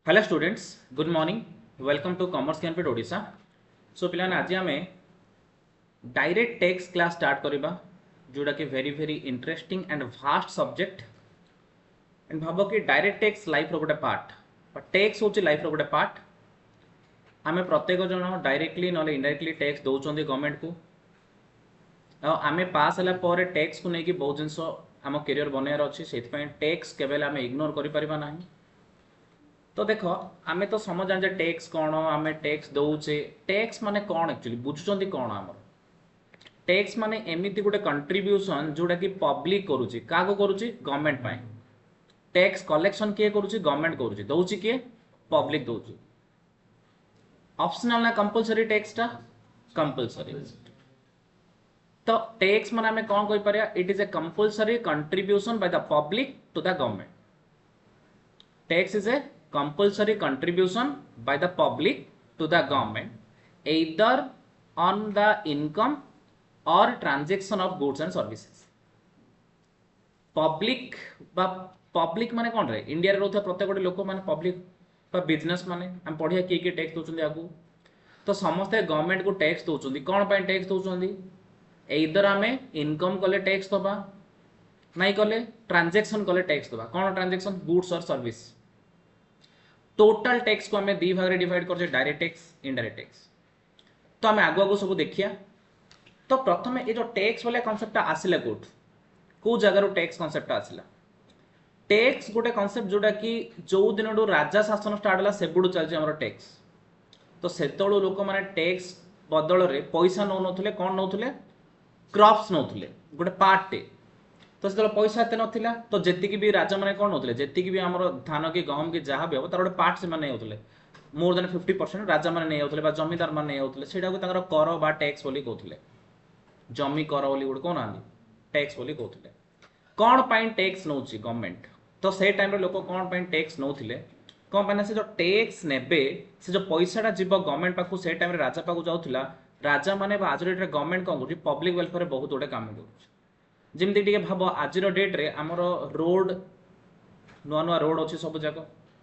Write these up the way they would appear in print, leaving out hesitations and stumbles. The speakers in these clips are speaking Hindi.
Hello students, good morning. Welcome to commerce Gyanpeeth Odisha. So पिलाने आज आम डायरेक्ट टैक्स क्लास स्टार्ट करवा, जोटा कि very very interesting and vast subject. And भाव कि डायरेक्ट टैक्स लाइफ रो गोटे पार्ट, टैक्स हूँ लाइफ रो गोटे पार्ट। आम प्रत्येक जन डायरेक्टली ना इनडायरेक्टली टैक्स दौरान गवर्नमेंट को। आम पास है टैक्स को लेकिन बहुत जिन आम कैरियर बनइार अच्छे, से टैक्स केवल आम इग्नोर कर। तो देख आम तो समझ जाने टैक्स कौन, आम टैक्स दौचे। टैक्स माने कौन एक्चुअली बुझुंट कौन? आम टैक्स माने एमती गोटे कंट्रीब्यूशन जोटा कि पब्लिक करुच्ची, क्या करुच्ची? गवर्नमेंट पाए। टैक्स कलेक्शन किए करुच्ची? गवर्नमेंट करुच्ची। दौची किए? पब्लिक दौची। ऑप्शनल ना कंपलसरी? टैक्स टा कंपलसरी। तो टैक्स माने आम कौन कह पारिया? It is a compulsory contribution by the public to the government. Tax is a compulsory contribution by the public to the government, either on the income or transaction of goods and services. Public बा पब्लिक माने कौन रे? इंडिया रे रहउथा प्रत्येक गोटे लोक माने पब्लिक बा बिजनेस माने हम पढ़िया किए टैक्स दउछन्ती आगु। तो समस्ते गवर्नमेंट को टैक्स दउछन्ती। कौन पाई टैक्स दउछन्ती? एइदर आमे इनकम कले टैक्स दबा, नहीं कले ट्रांजैक्शन कले टैक्स दबा। कौन ट्रांजैक्शन? गुड्स और सर्विस। टोटल टैक्स को आम दी भाग में डिवाइड कर, डायरेक्ट टैक्स, इनडायरेक्ट टैक्स। तो आम आगु आगु सब देखिया। तो प्रथम ये जो टैक्स वाला कॉन्सेप्ट आसिला को जगार टैक्स कॉन्सेप्ट आसिला? टैक्स गोटे कॉन्सेप्ट जोटा कि जो दिन राजा शासन स्टार्ट है से चलती टैक्स। तो से लोक मैंने टैक्स बदल में पैसा नौ नुले, कौन नौले? क्रॉप्स नौले, गोटे पार्ट टे। तो से पैसा एत ना, तो जी भी राजा मैंने कौन नौले? जी भी आम धान कि गहम कि जहाँ भी हम तार गोटे पार्ट से नहीं मोर देन 50% राजा मैंने नहीं जाते, जमीदार मैंने नहीं जाते। से कर बा टैक्स बोली कहते। जमी कर बोली गोटे कौन टैक्स बोली कहते। कौन पाई टैक्स नौ गवर्नमेंट? तो से टाइम लोक कौन पाई टैक्स नौले? कौन पाई? से जो टैक्स नेबे, से जो पैसाटा जीव गवर्नमेंट पाक, से टाइम राजा पाक जाऊला। राजा मैंने आज डेट में गवर्नमेंट कौन कर पब्लिक वेलफेयर बहुत गुटे काम कर। जमीती भाव आज डेट रे आमर रोड नुआ नुआ रोड अच्छी सब जाक,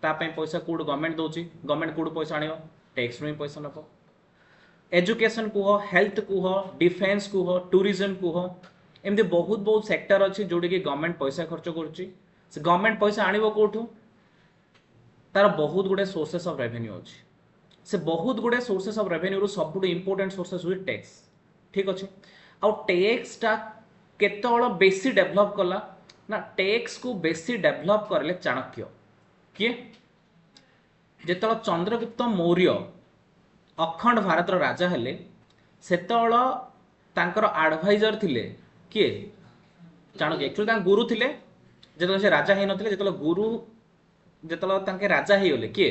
तापाई पैसा कौट गवर्नमेंट दौर। गवर्नमेंट कौट पैसा आण? टैक्स रू ही पैसा नब। एजुकेशन कुह, हेल्थ कुह, डिफेन्स कुह, टूरिज्म कुह, एमती बहुत बहुत सेक्टर अच्छी जोटी कि गवर्नमेंट पैसा खर्च कर। गवर्नमेंट पैसा आण कौटू? तार बहुत गुड़े सोर्सेस ऑफ रेवेन्यू अच्छी। से बहुत गुड़े सोर्सेस ऑफ रेवेन्यू सब इंपोर्टेंट सोर्सेस हुए टैक्स। ठीक अच्छे। आउ टैक्सटा केतल बेसी डेभलप कला ना? टैक्स को बेसी डेभलप करले चाणक्य। किए? जेतल चंद्रगुप्त मौर्य अखंड भारत राजा हेले, सेतल तांकर एडवाइजर थिले किए? चाणक्य। एक्चुअली गुरु थिले जेतल से राजा हे नथिले, जेतल गुरु जेतल तांके राजा हे गले किए?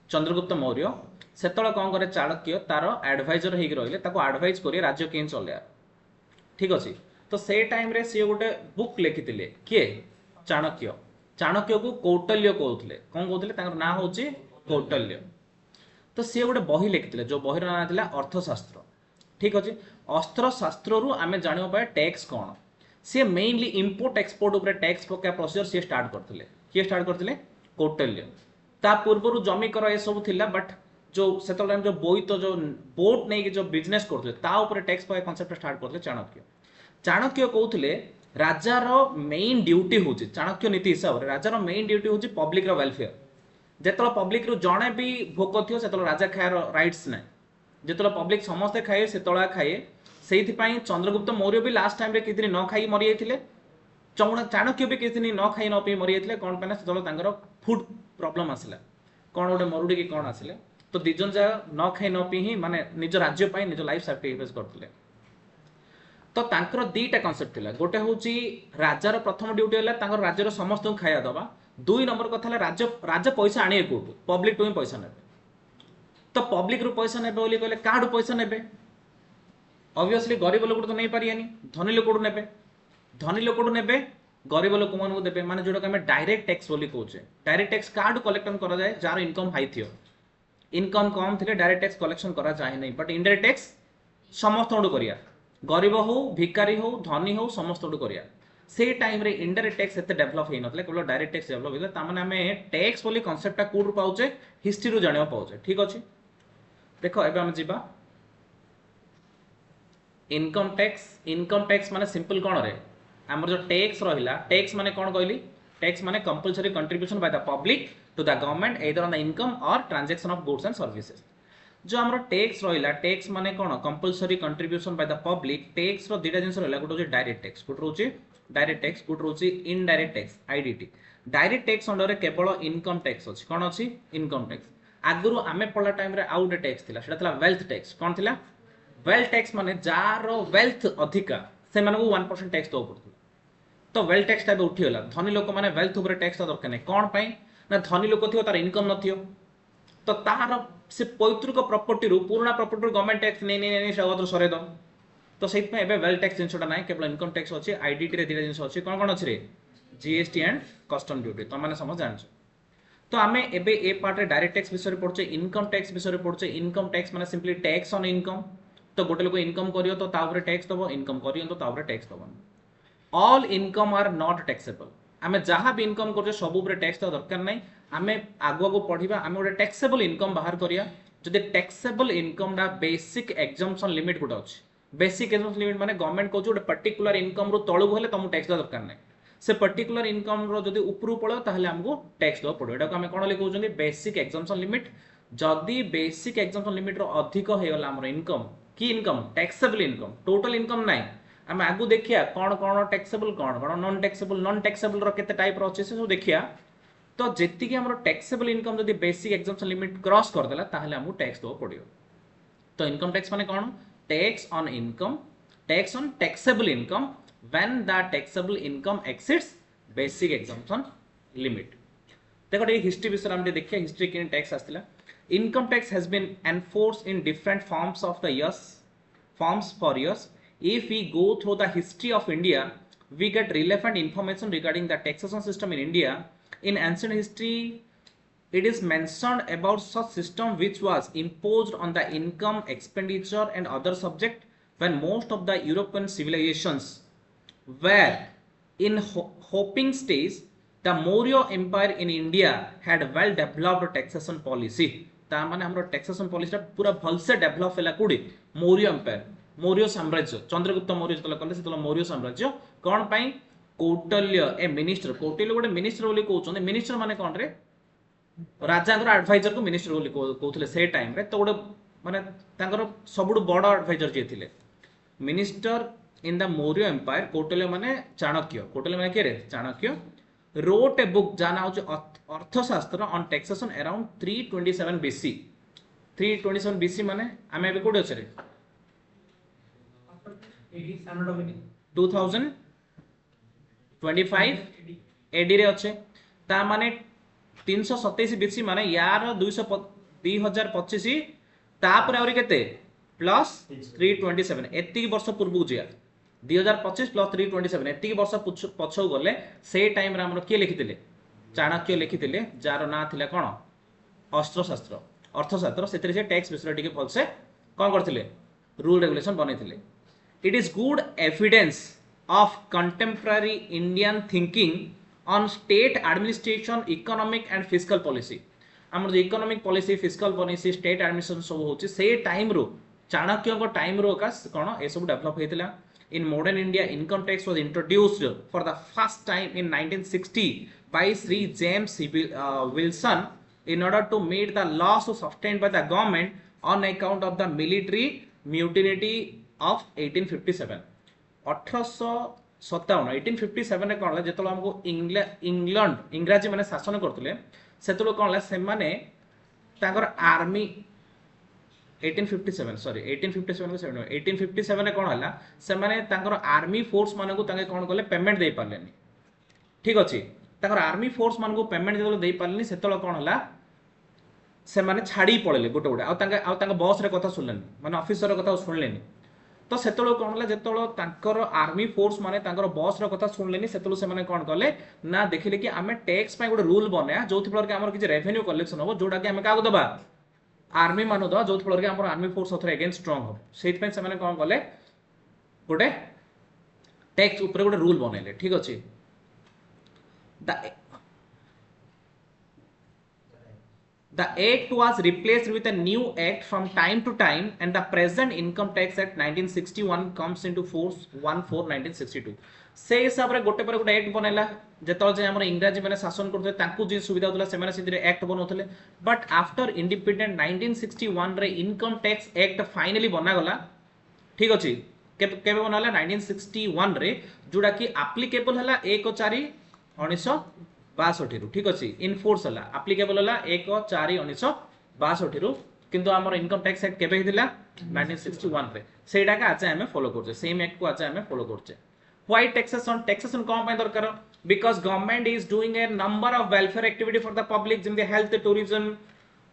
चंद्रगुप्त मौर्य। सेतल कौन करे? चाणक्य तार एडवाइजर हे रहिले, ताको एडवाइज करिए राज्य केन चले। ठीक अच्छे। तो से टाइम रे सी गोटे बुक लिखिथिले किए? चाणक्य। चाणक्य को कौटल्य कहते। कौन कहते? ना हूँ कौटल्य। तो सी गोटे बही लिखिथिले, जो बही ना था अर्थशास्त्र। ठीक अच्छे। अर्थशास्त्र रु आम जाना पाए टैक्स कौन। सी मेनली इंपोर्ट एक्सपोर्ट उपर टैक्स पका प्रोसीजर सी स्टार्ट करते। किए स्टार्ट करते? कौटल्य। ता पूर्व जमी कर ये सब थिला, बट जो से जो बोईत जो बोट नहीं जो बिजनेस करते टैक्स पका कॉन्सेप्ट स्टार्ट करते चाणक्य। चाणक्य कहते राजार मेन ड्यूटी हूँ, चाणक्य नीति हिसाब से राजार मेन ड्यूटी हूँ पब्लिक वेलफेयर। जिते पब्लिक रु जड़े भी भोक थी से राजा खायर राइट्स ना। जिते पब्लिक समस्ते खाए से खाए। से चंद्रगुप्त मौर्य भी लास्ट टाइम किसी दिन न खाई मरी जाते। चाणक्य भी किसी दिन न खाई न पी मरी जाते। कौन पाना? से फुड प्रॉब्लम आसला, कौन गोटे मरुड़ी कि कौन आसिले। तो दिजन जा न खाई न पी ही माने निज राज्य निज लाइफ सैक्रिफाइस करते। तो तांकर दीटा कॉन्सेप्ट थिला। गोटे हूँ राजार प्रथम ड्यूटी है राज्यर समस्त खाया दबा। दुई नंबर कथा राज्य राजा पैसा आने कौटू? पब्लिक टू ही पैसा ने। तो पब्लिक रू पैसा ने कहले क्या पैसा ने? ऑब्वियसली गरीब लोक तो नहीं पारियानी, धनी लोक ने। धनी लोक ने गरीब लोक मान देते, माने जोटा आम डायरेक्ट टैक्स बोली कहचे। डायरेक्ट टैक्स क्या कलेक्शन करा जाए? जार इनकम हाई थी। इनकम कम थे डायरेक्ट टैक्स कलेक्शन करा जाए नहीं, बट इनडायरेक्ट टैक्स समस्त करिया। गरीब हो, भिकारी हो, धनी हो, समस्त करिया। से टाइम रे इनडायरेक्ट टैक्स एते डेवलप हे नथले केवल डायरेक्ट टैक्स डेवलप हेला ता माने हमें टैक्स बोली कांसेप्टटा कोड पाउचे हिस्ट्री रो जानिबा पाउचे ठीक अछि देखो एबे हम जिबा इनकम टैक्स माने सिंपल कोन रे हमर जो टैक्स रहिला टैक्स माने कोन कहली टैक्स माने compulsory contribution by the public to the government either on the income or transaction of goods and services जो हमर टैक्स रहिला टैक्स माने कोन compulsory contribution by the public tax रो दुटा जिंस रहिला गोटे होची डायरेक्ट टैक्स गोटे होची डायरेक्ट टैक्स गोटे होची indirect tax IDT direct tax under रे केवल इनकम टैक्स अछि कोन अछि इनकम टैक्स आगुरु आमे पढला टाइम रे आउट टैक्स थिला सेटा थिला वेल्थ टैक्स कोन थिला वेल्थ टैक्स माने जार वेल्थ अधिका से माने 1% टैक्स दो पड़थि तो वेल्थ टैक्स ता उठी होला धनी लोक माने वेल्थ ऊपर टैक्स ता दरकार नै कोन पई ना धनी लोक थियो तार इनकम नथियो तो तार से पैतृक प्रॉपर्टी रु पुराना प्रॉपर्टी रु गवर्नमेंट टैक्स नै सगत्र सरे दो तो सेत में एबे वेल्थ टैक्स जिंसटा नै केवल इनकम टैक्स अछि आईडीटी रे दिरा जिंस अछि कोन अछि रे जीएसटी एंड कस्टम ड्यूटी तो माने समझ जानछ तो आमे एबे ए पार्ट रे डायरेक्ट टैक्स विषय रे पढछे इनकम टैक्स विषय रे पढछे इनकम टैक्स माने सिंपली टैक्स ऑन इनकम तो गोटे लोक इनकम करियो तो ता ऊपर टैक्स दबो इनकम करियो तो ता ऊपर टैक्स दबो all income are not taxable आमे जहां भी इनकम करछे सब ऊपर टैक्स तो दरकार नै आमे आगो को पढिबा आमे गोटे टैक्सेबल इनकम बाहर करिया जदि टैक्सेबल इनकम डा बेसिक एग्जाम्पशन लिमिट गोटे अछि बेसिक एग्जाम्पशन लिमिट माने गवर्नमेंट को गोटे पर्टिकुलर इनकम रो तळु हेले तुम टैक्स दा दरकार नै से पर्टिकुलर इनकम रो जदि ऊपरू पळो ताहले हमको टैक्स दो पड़ो एटा को हमें कोन लिखौ जंदी बेसिक एग्जाम्पशन लिमिट जदि बेसिक एग्जाम्पशन लिमिट रो अधिक हेगला हमर इनकम की income taxable income total income नै हम आगु देखिया कोन टैक्सेबल कोन नॉन टैक्सेबल रो केते टाइप रो अछि से सब देखिया तो जेति कि हमर टैक्सेबल इनकम जदि बेसिक एग्जाम्पशन लिमिट क्रॉस कर देला ताहले हमु टैक्स दो पड़ियो तो इनकम टैक्स माने कोन tax on income tax on taxable income when the taxable income exceeds basic exemption limit देखो ये हिस्ट्री विषय हम देखिए हिस्ट्री के टैक्स आस्तिला income tax has been enforced in different forms of the years forms for years if we go through the history of India we get relevant information regarding the taxation system in India in ancient history it is mentioned about such system which was imposed on the income expenditure and other subject when most of the European civilizations were in hoping stage the Maurya empire in India had well developed taxation policy ता माने हमरो टैक्सेशन पॉलिसी पूरा भल से डेवलप हैला कुडी मौर्य एम्पायर मौर्य साम्राज्य चंद्रगुप्त मौर्य जतला कले से मौर्य साम्राज्य कोन पई कौटल्य ए मिनिस्टर कौटल्य गोटे मिनिस्टर बोली कहउछन मिनिस्टर माने कोन रे राजांकर एडवाइजर को मिनिस्टर बोली कहउथले से टाइम रे तो गोटे माने तांकर सबुडु बड़ एडवाइजर जे थिले minister in the Maurya empire Kautilya माने चाणक्य माने के रे चाणक्य wrote a book जाना होछ अर्थशास्त्र on taxation around 327 BC 327 BC माने आमे एबे कोड अछि रे 2025 AD रे अछि ता माने 327 BC माने यार 2025 तापर आउरी केते प्लस 327 एति वर्ष पूर्व जिया 2025 प्लस 327 एति वर्ष पछौ गले से टाइम रे हमर के लिखितिले चाणक्य लिखितिले जार ना थिला कोन अर्थशास्त्र सेतरे से टैक्स विषय टिके फलसे कोन करथिले रूल रेगुलेशन बनेथिले it is good evidence of contemporary Indian thinking on state administration economic and fiscal policy हमर जे economic policy fiscal policy state administration सब होची से टाइम रो चाणक्य को टाइम रो का कोन ए सब develop हेतिला in modern India income tax was introduced for the first time in 1960 by Sri James Wilson in order to meet the loss sustained by the government on account of the military mutiny of 1857 1857 रे कोन जेतलो हमको इंग्लैंड इंग्रजी माने शासन करथले सेतलो कोन से माने ताकर आर्मी 1857 रे कोन हला से माने तांकर आर्मी फोर्स माने को तांगे कोन करले पेमेंट दे पारलेनी ठीक अछि तांकर आर्मी फोर्स मान को पेमेंट जेतलो दे पारलेनी सेतलो कोन हला से माने छाडी पळेले गोटे गोटे आ तांगे बॉस रे कथा सुनलेनी माने ऑफिसर रे कथा सुनलेनी तो सेतलो कोन हला जेतलो तांकर आर्मी फोर्स माने तांकर बॉस रे कथा सुनलेनी सेतलो से माने कोन करले ना देखिले कि आमे टैक्स पय गोटे रूल बनाया जोथि फलर के हमर कि रेवेन्यू कलेक्शन हो जोडा कि आमे कागो दबा आर्मी मानो दो जो फलर के हमर आर्मी फोर्स अथरे अगेंस्ट स्ट्रांग हो सेत पे से माने कोन करले गोटे टैक्स ऊपर गोटे रूल बनैले ठीक अछि The act was replaced with a new act from time to time and the present income tax act 1961 comes into force 1/4/1962 से हिसाब रे गोटे पर गोटे एक्ट बनैला जेतल जे हमर इंग्रजी माने शासन करथे तांकू जे सुविधा होतला से माने सिधरे एक्ट बनौथले बट आफ्टर इंडिपेंडेंट 1961 रे इनकम टैक्स एक्ट फाइनली बना गला ठीक अछि केबे बनाला 1961 रे जोडा कि एप्लीकेबल हला 1/4/1962 रु ठीक अछि इन फोर्स हला एप्लीकेबल हला 1/4/1962 रु किंतु हमर इनकम टैक्स एक्ट केबे हिदिला 1961 रे सेटा का आज हमें फॉलो करछे सेम एक्ट को आज हमें फॉलो करछे व्हाई टैक्सेशन कोन पे दरकार because government is doing a number of welfare activity for the public gym the health tourism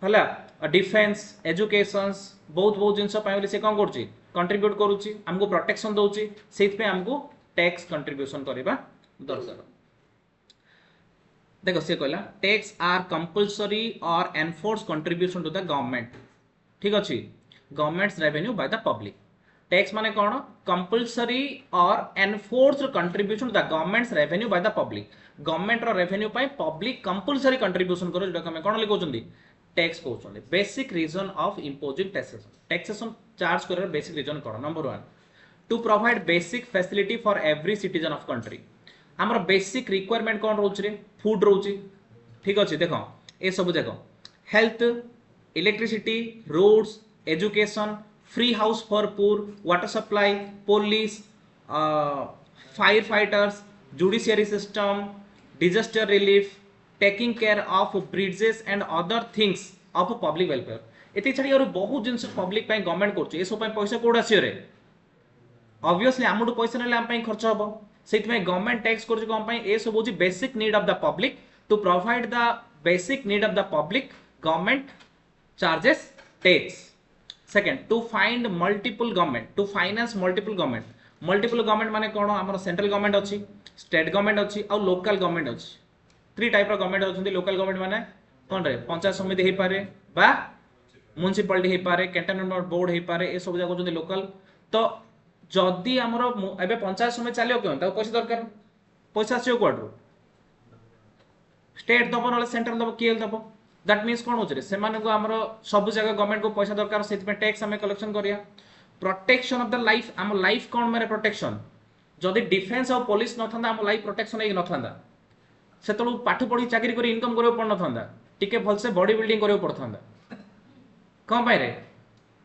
हला डिफेंस एजुकेशंस बहुत बहुत जिंस पाइले से कोन करछि कंट्रीब्यूट करूछि हमको प्रोटेक्शन दउछि सेथ पे हमको टैक्स कंट्रीब्यूशन करबा दरकार देखो से कहला tax are compulsory or enforce contribution to the government ठीक अछि government's revenue by the public tax माने कोन compulsory or enforced contribution to the government's revenue by the public government रो रेवेन्यू पाई पब्लिक कंपल्सरी कंट्रीब्यूशन करो जेटा हम कोन लिखोचंदी टैक्स कहउछंदी basic reason of imposing taxation charge कर बेसिक रीजन कोन number 1 to provide basic facility for every citizen of country हमर बेसिक रिक्वायरमेंट कोन रहउछ रे फूड रहउछ ठीक अछि देखो ए सब देखो health electricity roads education free house for poor water supply police fire fighters judiciary system disaster relief taking care of bridges and other things of public welfare एति छडी और बहुत जिंस पब्लिक पय गवर्नमेंट करछ ए सब पय पैसा कोड आसी रे ऑब्वियसली हमडू पैसा नेले हम पय खर्च हबो सेति में गवर्नमेंट टैक्स करछ कोन पय ए सब होची basic need of the public to provide the basic need of the public government charges tax second to find multiple government to finance multiple government माने कोन हमर सेंट्रल गवर्नमेंट अछि स्टेट गवर्नमेंट अछि और लोकल गवर्नमेंट अछि थ्री टाइप रो गवर्नमेंट अछंती लोकल गवर्नमेंट माने कोन रे पंचायत समिति हे पारे बा म्युनिसिपैलिटी हे पारे कैंटोनमेंट बोर्ड हे पारे ए सब जाको जंती लोकल तो जदी हमर एबे पंचायत समिति चालियो केन ता पैसा दरकार पैसा आसियो कोडरो स्टेट दबो नले सेंट्रल दबो केल दबो दैट मींस कोन होछ रे से माने को हमर सब जगह गवर्नमेंट को पैसा दरकार सेति पे टैक्स हमें कलेक्शन करिया प्रोटेक्शन ऑफ द लाइफ हम लाइफ कोन मेरे प्रोटेक्शन जदी डिफेंस और पुलिस न थांदा हम लाइफ प्रोटेक्शन हे न थांदा सेतळु पाठ पढी चाकरी करी इनकम करियो पड़ न थांदा टिके भल से बॉडी बिल्डिंग करियो पड़ थांदा कोन पाई रे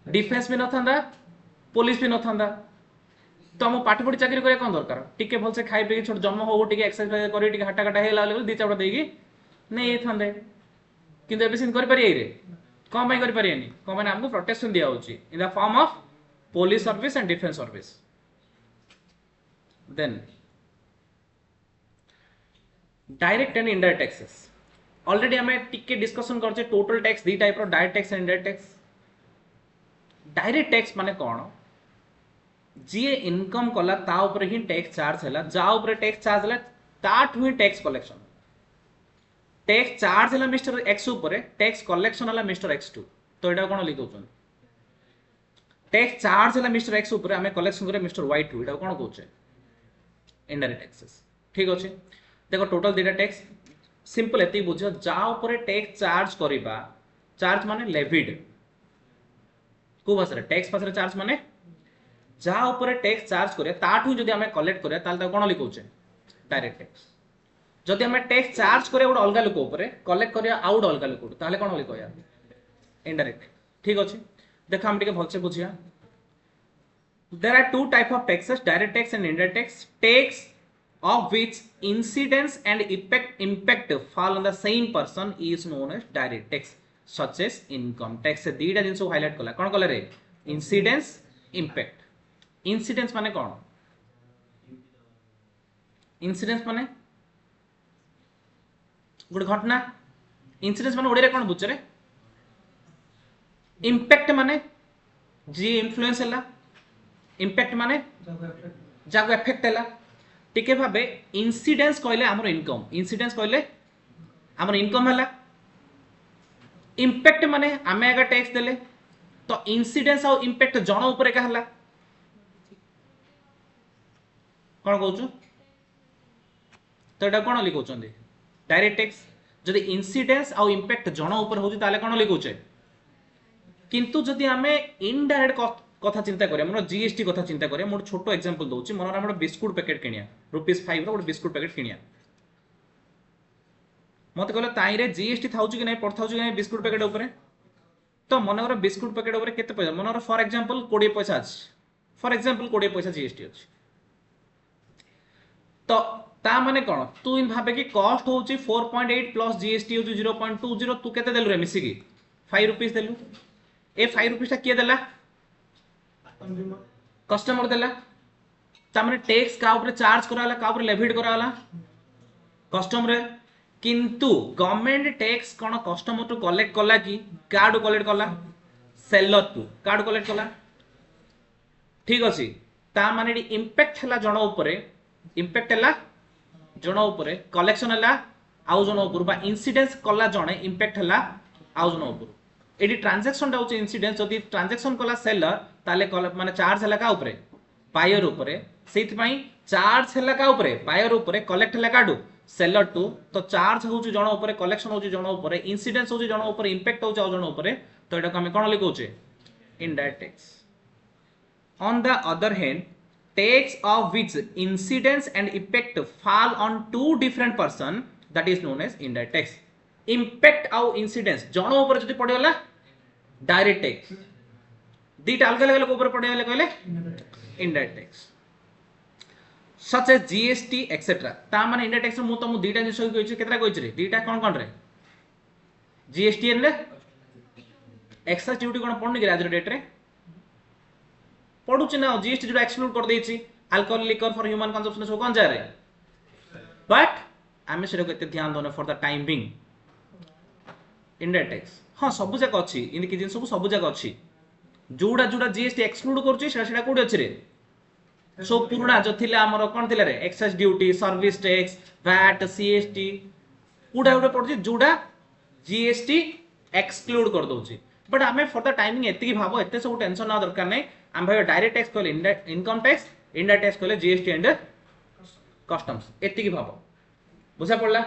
डिफेंस भी न थांदा पुलिस भी न थांदा तो हम पाठ पढी चाकरी करे कोन दरकार टिके भल से खाइ पे छोट जन्म हो टिके एक्सरसाइज करी टिके हटा कटा हेला लेवल दी चावड़ा देगी नै थांदे किंतु एबे सिन करि पारि रे कोन पाई करि पारियनी कोन माने हमको प्रोटेक्शन दिया होची in the form of police service and defence service then direct and indirect taxes already हमें टिके डिस्कशन करछे टोटल टैक्स दी टाइप रो direct tax and indirect tax direct tax माने कोन जी इनकम कला ता ऊपर ही टैक्स चार्ज हला जा ऊपर टैक्स चार्ज हला ताठ ही टैक्स कलेक्शन टैक्स चार्ज हला मिस्टर एक्स ऊपर टैक्स कलेक्शन हला मिस्टर एक्स2 तो एटा कोन लिख दोछन टैक्स चार्ज हला मिस्टर एक्स ऊपर हमें कलेक्शन करे मिस्टर y2 एटा कोन कहउछे इनडायरेक्ट टैक्सेस ठीक अछि देखो टोटल डेटा टैक्स सिंपल एति बुझो जा ऊपर टैक्स चार्ज करिबा चार्ज माने लेविड को भाषा रे टैक्स भाषा रे चार्ज माने जा ऊपर टैक्स चार्ज करे ताठू जदी हमें कलेक्ट करे ताल ता कोन लिखउछे डायरेक्ट टैक्स जदी हमें टैक्स चार्ज करे ओड अलगा लोक ऊपर कलेक्ट करे आउड अलगा लोक ताले कोन लिखो यार इनडायरेक्ट ठीक अछि देखा हम टिके भलसे बुझिया there are two type of taxes direct tax and indirect tax of which incidence and impact fall on the same person is known as direct tax such as income tax दीटा jeans highlight कला कोन कला रे incidence impact incidence माने कोन incidence माने गुड घटना incidence माने ओडे रे कोन बुझरे impact माने जी इन्फ्लुएंस हला इम्पैक्ट माने जागो इफेक्ट हला टिके भाबे इंसिडेंस कहले हमर इनकम इंसिडेंस कहले हमर इनकम हला इम्पैक्ट माने हमें अगर टैक्स देले तो इंसिडेंस और इम्पैक्ट जण ऊपर का हला कौन कहूँ तो ये कौन लिखुं डायरेक्ट टैक्स जदि इंसिडेंस आउ इंपैक्ट जन ऊपर होची ताले कौन लिखुचे किंतु जदि आमे इनडायरेक्ट कथा चिंता करिया मन जीएसटी कथा चिंता करिया मोर छोटो एग्जांपल दउची मन हमर बिस्कुट पैकेट किनिया ₹5 रो बिस्कुट पैकेट किनिया मते कहले ताई रे जीएसटी थाउची कि नै पड़थाउची कि नै बिस्कुट पैकेट ऊपर तो मनकर बिस्कुट पैकेट ऊपर केते पैसा मनकर फॉर एग्जांपल 20 पैसा अछि फॉर एग्जांपल 20 पैसा जीएसटी अछि तो ता माने कोन तू इन भाबे कि कॉस्ट होची 4.8 प्लस जीएसटी होची 0.20 तू केते देलु रे मिसी की ₹5 देलु ए ₹5 ता किए देला कस्टमर देला ता माने टैक्स का ऊपर चार्ज कराला का ऊपर लेविट कराला कस्टमर रे किंतु गवर्नमेंट टैक्स कोन कस्टमर टू कलेक्ट कला कि कार्ड कलेक्ट कला सेलर टू कार्ड कलेक्ट कला ठीक अछि ता माने इंपैक्ट हला जण ऊपर इंपैक्ट हला जण ऊपर कलेक्शन हला आउ जण ऊपर बा इंसिडेंस कला जणे इंपैक्ट हला आउ जण ऊपर एडी ट्रांजैक्शन दा होचे इंसिडेंस जदी ट्रांजैक्शन कला सेलर ताले माने चार्ज हला का ऊपर बायर ऊपर सेति पई चार्ज हला का ऊपर बायर ऊपर कलेक्ट हला काडू सेलर टू तो चार्ज होची जण ऊपर कलेक्शन होची जण ऊपर इंसिडेंस होची जण ऊपर इंपैक्ट होची जण ऊपर तो एटा को हम कोन लिखौचे indirect tax on the other hand tax of which incidence and effect fall on two different person that is known as indirect tax impact au incidence जण ऊपर जदी पड़े होला डायरेक्ट टैक्स दीटा अलग अलग ऊपर पड़े होला कहले indirect tax such as GST etc ता माने इनडायरेक्ट टैक्स मु तुम दीटा जिस कहिछि केतरा कहिछि रे दीटा कोन रे GST एन रे एक्साइज ड्यूटी कोन पड़नी कि आज डेट रे पड़ुछि ना जीएसटी जो एक्सक्लूड कर देछि alcohol liquor for human consumption सब कोन जा रे बट आमे सेरो केते ध्यान दोने for the time being indirect tax हां सब जगह अछि इन कि जिन सब जगह अछि जोडा जोडा जीएसटी एक्सक्लूड करछि सेटा कोडी अछि रे सो पुराना जो थिला हमर कोन थिला रे excise duty service tax VAT CST उडा उडा पड़छि जोडा जीएसटी एक्सक्लूड कर दोछि बट आमे फॉर द टाइमिंग एति की भाबो एते सब टेंशन ना दरकार नै हम भाई डायरेक्ट टैक्स कहले इनकम टैक्स इनडायरेक्ट टैक्स कहले जीएसटी एंड कस्टम्स एति की भाबो बुझा पड़ला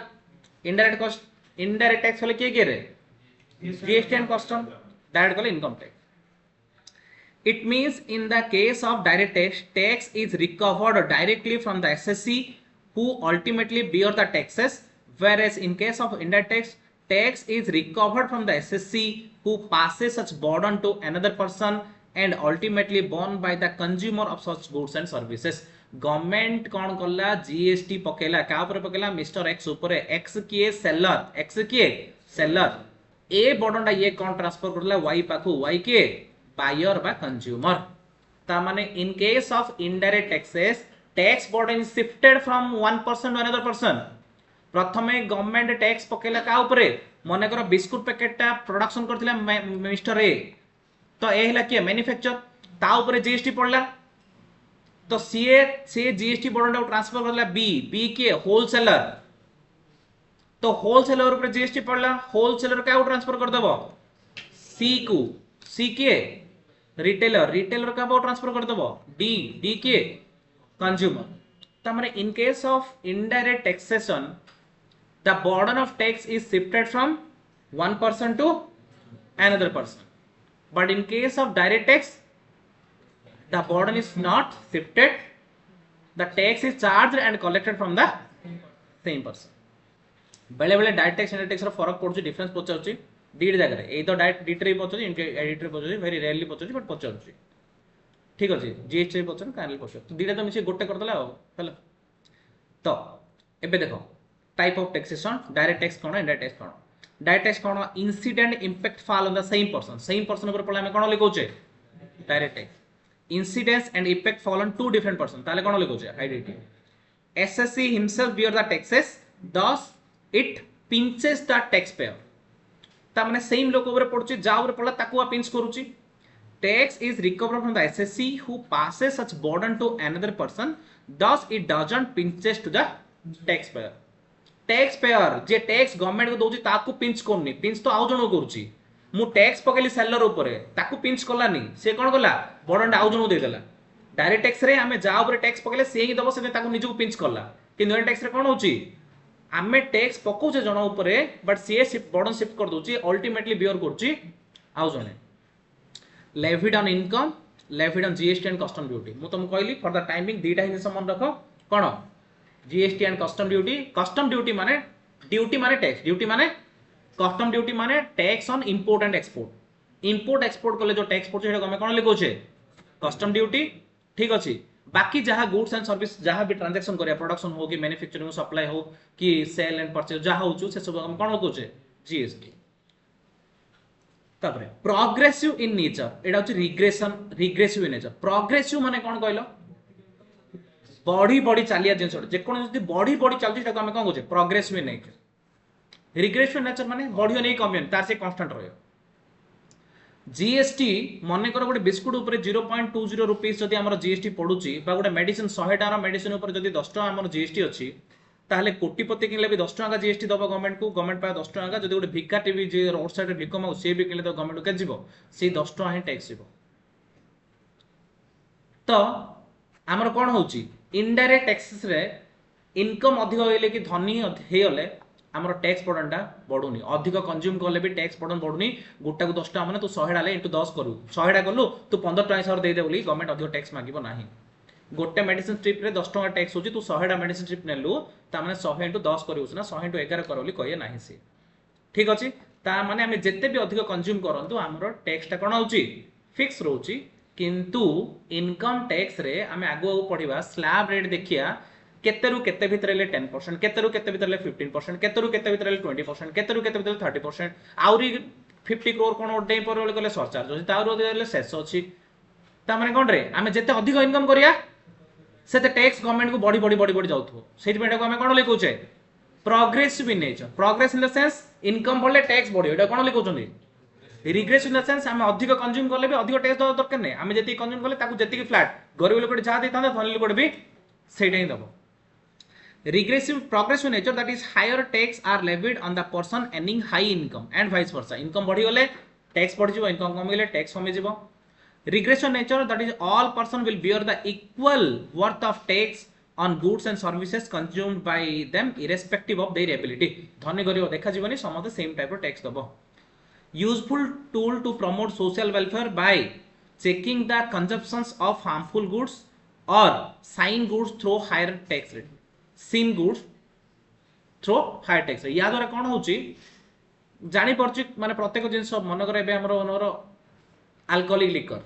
इनडायरेक्ट टैक्स कहले के रे जीएसटी एंड कस्टम डायरेक्ट कहले income tax it means in the case of direct tax is recovered directly from the assessee who ultimately bear the taxes whereas in case of indirect tax is recovered from the assessee who passes such burden to another person and ultimately borne by the consumer of such goods and services government कौन कला जीएसटी पकेला का ऊपर पकेला मिस्टर एक्स ऊपर एक्स किए सेलर ए बर्डन ये कौन ट्रांसफर करला वाई पाखु वाई के बायर बा कंज्यूमर ता माने in case of indirect taxes tax burden is shifted from one person to another person प्रथमे गवर्नमेंट टैक्स पकेला का ऊपर मने कर बिस्कुट पैकेट ता प्रोडक्शन करथिला मिस्टर ए तो ए हला के मैन्युफैक्चर ता ऊपर जीएसटी पड़ला तो से जीएसटी बर्डन ट्रांसफर करला बी के होलसेलर तो होलसेलर ऊपर जीएसटी पड़ला होलसेलर का ट्रांसफर कर देबो सी के रिटेलर का ट्रांसफर कर देबो डी के कंज्यूमर त माने in case of indirect taxation the burden of tax is shifted from one person to another person but in case of direct tax the burden is not shifted the tax is charged and collected from the same person बेले बेले डायरेक्ट टैक्स इनडायरेक्ट टैक्स रो फरक पड़छ डिफरेंस पचाउछि दीड जगह रे ए तो डायरेक्ट डिटरी पचाउछि एडिट रे पचाउछि वेरी रेयरली पचाउछि बट पचाउछि ठीक अछि जीएसटी पचाउछि कानली पचाउछि तो दीडा तो मिसे गोटे कर देला हेलो तो एबे देखो type of taxation direct tax कोन इनडायरेक्ट टैक्स कोन डायरेक्ट टैक्स कोन incident impact fall on the same person ऊपर पड़ला हम कोन लिखौछे direct tax incidence and effect fall on two different person ताले कोन लिखौछे IDT SSC himself bear the taxes thus it pinches the taxpayer ता माने सेम लोक ऊपर पड़छि जा ऊपर पड़ला ताकू आ pinch करूछि tax is recovered from the SSC who passes such burden to another person thus it doesn't pinches to the taxpayer J tax government को दोछि ताकू पिंच कोनी पिंच तो आउ जणो करूछि मु टैक्स पकेली सेलर ऊपर ताकू पिंच कलानी से कोन कला बर्डन आउ जणो दे देला डायरेक्ट टैक्स रे आमे जा ऊपर टैक्स पकेले से ही दबो से ताको निजु पिंच करला कि इनडायरेक्ट टैक्स रे कोन होची आमे टैक्स पकोचे जण ऊपर बट सी शिफ्ट बर्डन शिफ्ट कर दोची अल्टीमेटली बियर करची आउ जणे levied on income levied on GST and custom duty मु तुम कहली फॉर द टाइमिंग दीटा हिन मन रखो कोन जीएसटी एंड कस्टम ड्यूटी माने टैक्स ड्यूटी माने कस्टम ड्यूटी माने tax on import and export export कले जो टैक्स पड़छ सेटा हमें कोन लिखोचे कस्टम ड्यूटी ठीक अछि बाकी जहाँ गुड्स एंड सर्विस जहाँ भी ट्रांजैक्शन करिया प्रोडक्शन हो कि मैन्युफैक्चरिंग सप्लाई हो कि सेल एंड परचेज जहाँ होचु से सब हम कोन कहूचे जीएसटी तापरे प्रोग्रेसिव इन नेचर एडा होची रिग्रेसिव इन नेचर प्रोग्रेसिव माने कोन कहलो बढ़ी चलिया जिनस जे कोन जदी बढ़ी चलती सेटा हम कोन कहूचे progressive in nature regressive nature माने बढ़ियो नै कमियन तार से कांस्टेंट रहयो जीएसटी मन कर गोटे बिस्कुट ऊपर 0.20 रुपीस जदि आमर जीएसटी पड़ुची बा गोटे मेडिसिन 100 टार मेडिसिन ऊपर जदि 10 टका आमर जीएसटी अछि ताहले कोटिपति किनले भी 10 टका जीएसटी दबा गवर्नमेंट को गवर्नमेंट पाए 10 टका जदि गोटे भिका टीवी जे रोड साइड रे भिको माउ से भी किनले तो गवर्नमेंट के जीवो से 10 टका ही टैक्स जीवो तो आमर कोन होची इनडायरेक्ट टैक्सेस रे इनकम अधिक होइले कि धनी हेयले आमर टैक्स बर्डनटा बढ़ुनी अधिक कंज्यूम कले भी टैक्स बर्डन बढ़ुनी गोटा को 10 टका माने तू 100 डाले इंटू 10 करू 100 टा कलु तू 15 टका हिसाब दे दे बोली गवर्नमेंट अधिक टैक्स मागिबो नाही गोटे मेडिसिन स्ट्रिप रे 10 टका टैक्स होची तू 100 टा मेडिसिन स्ट्रिप नेलु ता माने 100 इंटू 10 करिउस ना 100 इंटू 11 कर बोली कहिए नाही से ठीक अछि ता माने हमें जत्ते भी अधिक कंज्यूम करंतु हमरो टैक्स टा कोन होची फिक्स रहउची किंतु इनकम टैक्स रे हमें आगो पढिबा स्लैब रेट देखिया केतेरु केते भितर ले 10% केतेरु केते भितर ले 15% केतेरु केते भितर ले 20% केतेरु केते भितर 30% आउरी 50 करोड़ कोन ओडे पर ले सरचार्ज अछि ताउरो ले सेस अछि ता माने कोन रे हमें जते अधिक इनकम करिया सेते टैक्स गवर्नमेंट को बड़ी जाउथो सेति बेटा को हमें कोन लिखौचे progressive in nature progress in the sense income बढ़ले टैक्स बढ़ियो एटा कोन लिखौचंदी रिग्रेसिव इन द सेंस हमें अधिक कंज्यूम करले भी अधिक टैक्स दो दरकार नै हमें जति कंज्यूम करले ताकू जति फ्लैट गरीब लोक जा देता धनी लोक भी सेटा ही दबो progressive nature that is higher tax are levied on the person earning high income and vice versa income बढ़ी गले tax बढ़ी जिवो income कम गले tax कम जिवो regressive nature that is all person will bear the equal worth of tax on goods and services consumed by them irrespective of their ability धनी गरीब देखा जीवनी समस्त सेम टाइप रो टैक्स दबो useful tool to promote social welfare by checking the consumptions of harmful goods or sign goods through higher tax rate सीन गुड्स थ्रो हाई टैक्स या द्वारा कौन होची जानी परची माने प्रत्येक जिंस मन करे बे हमरो ओनर अल्कोहलिक लिकर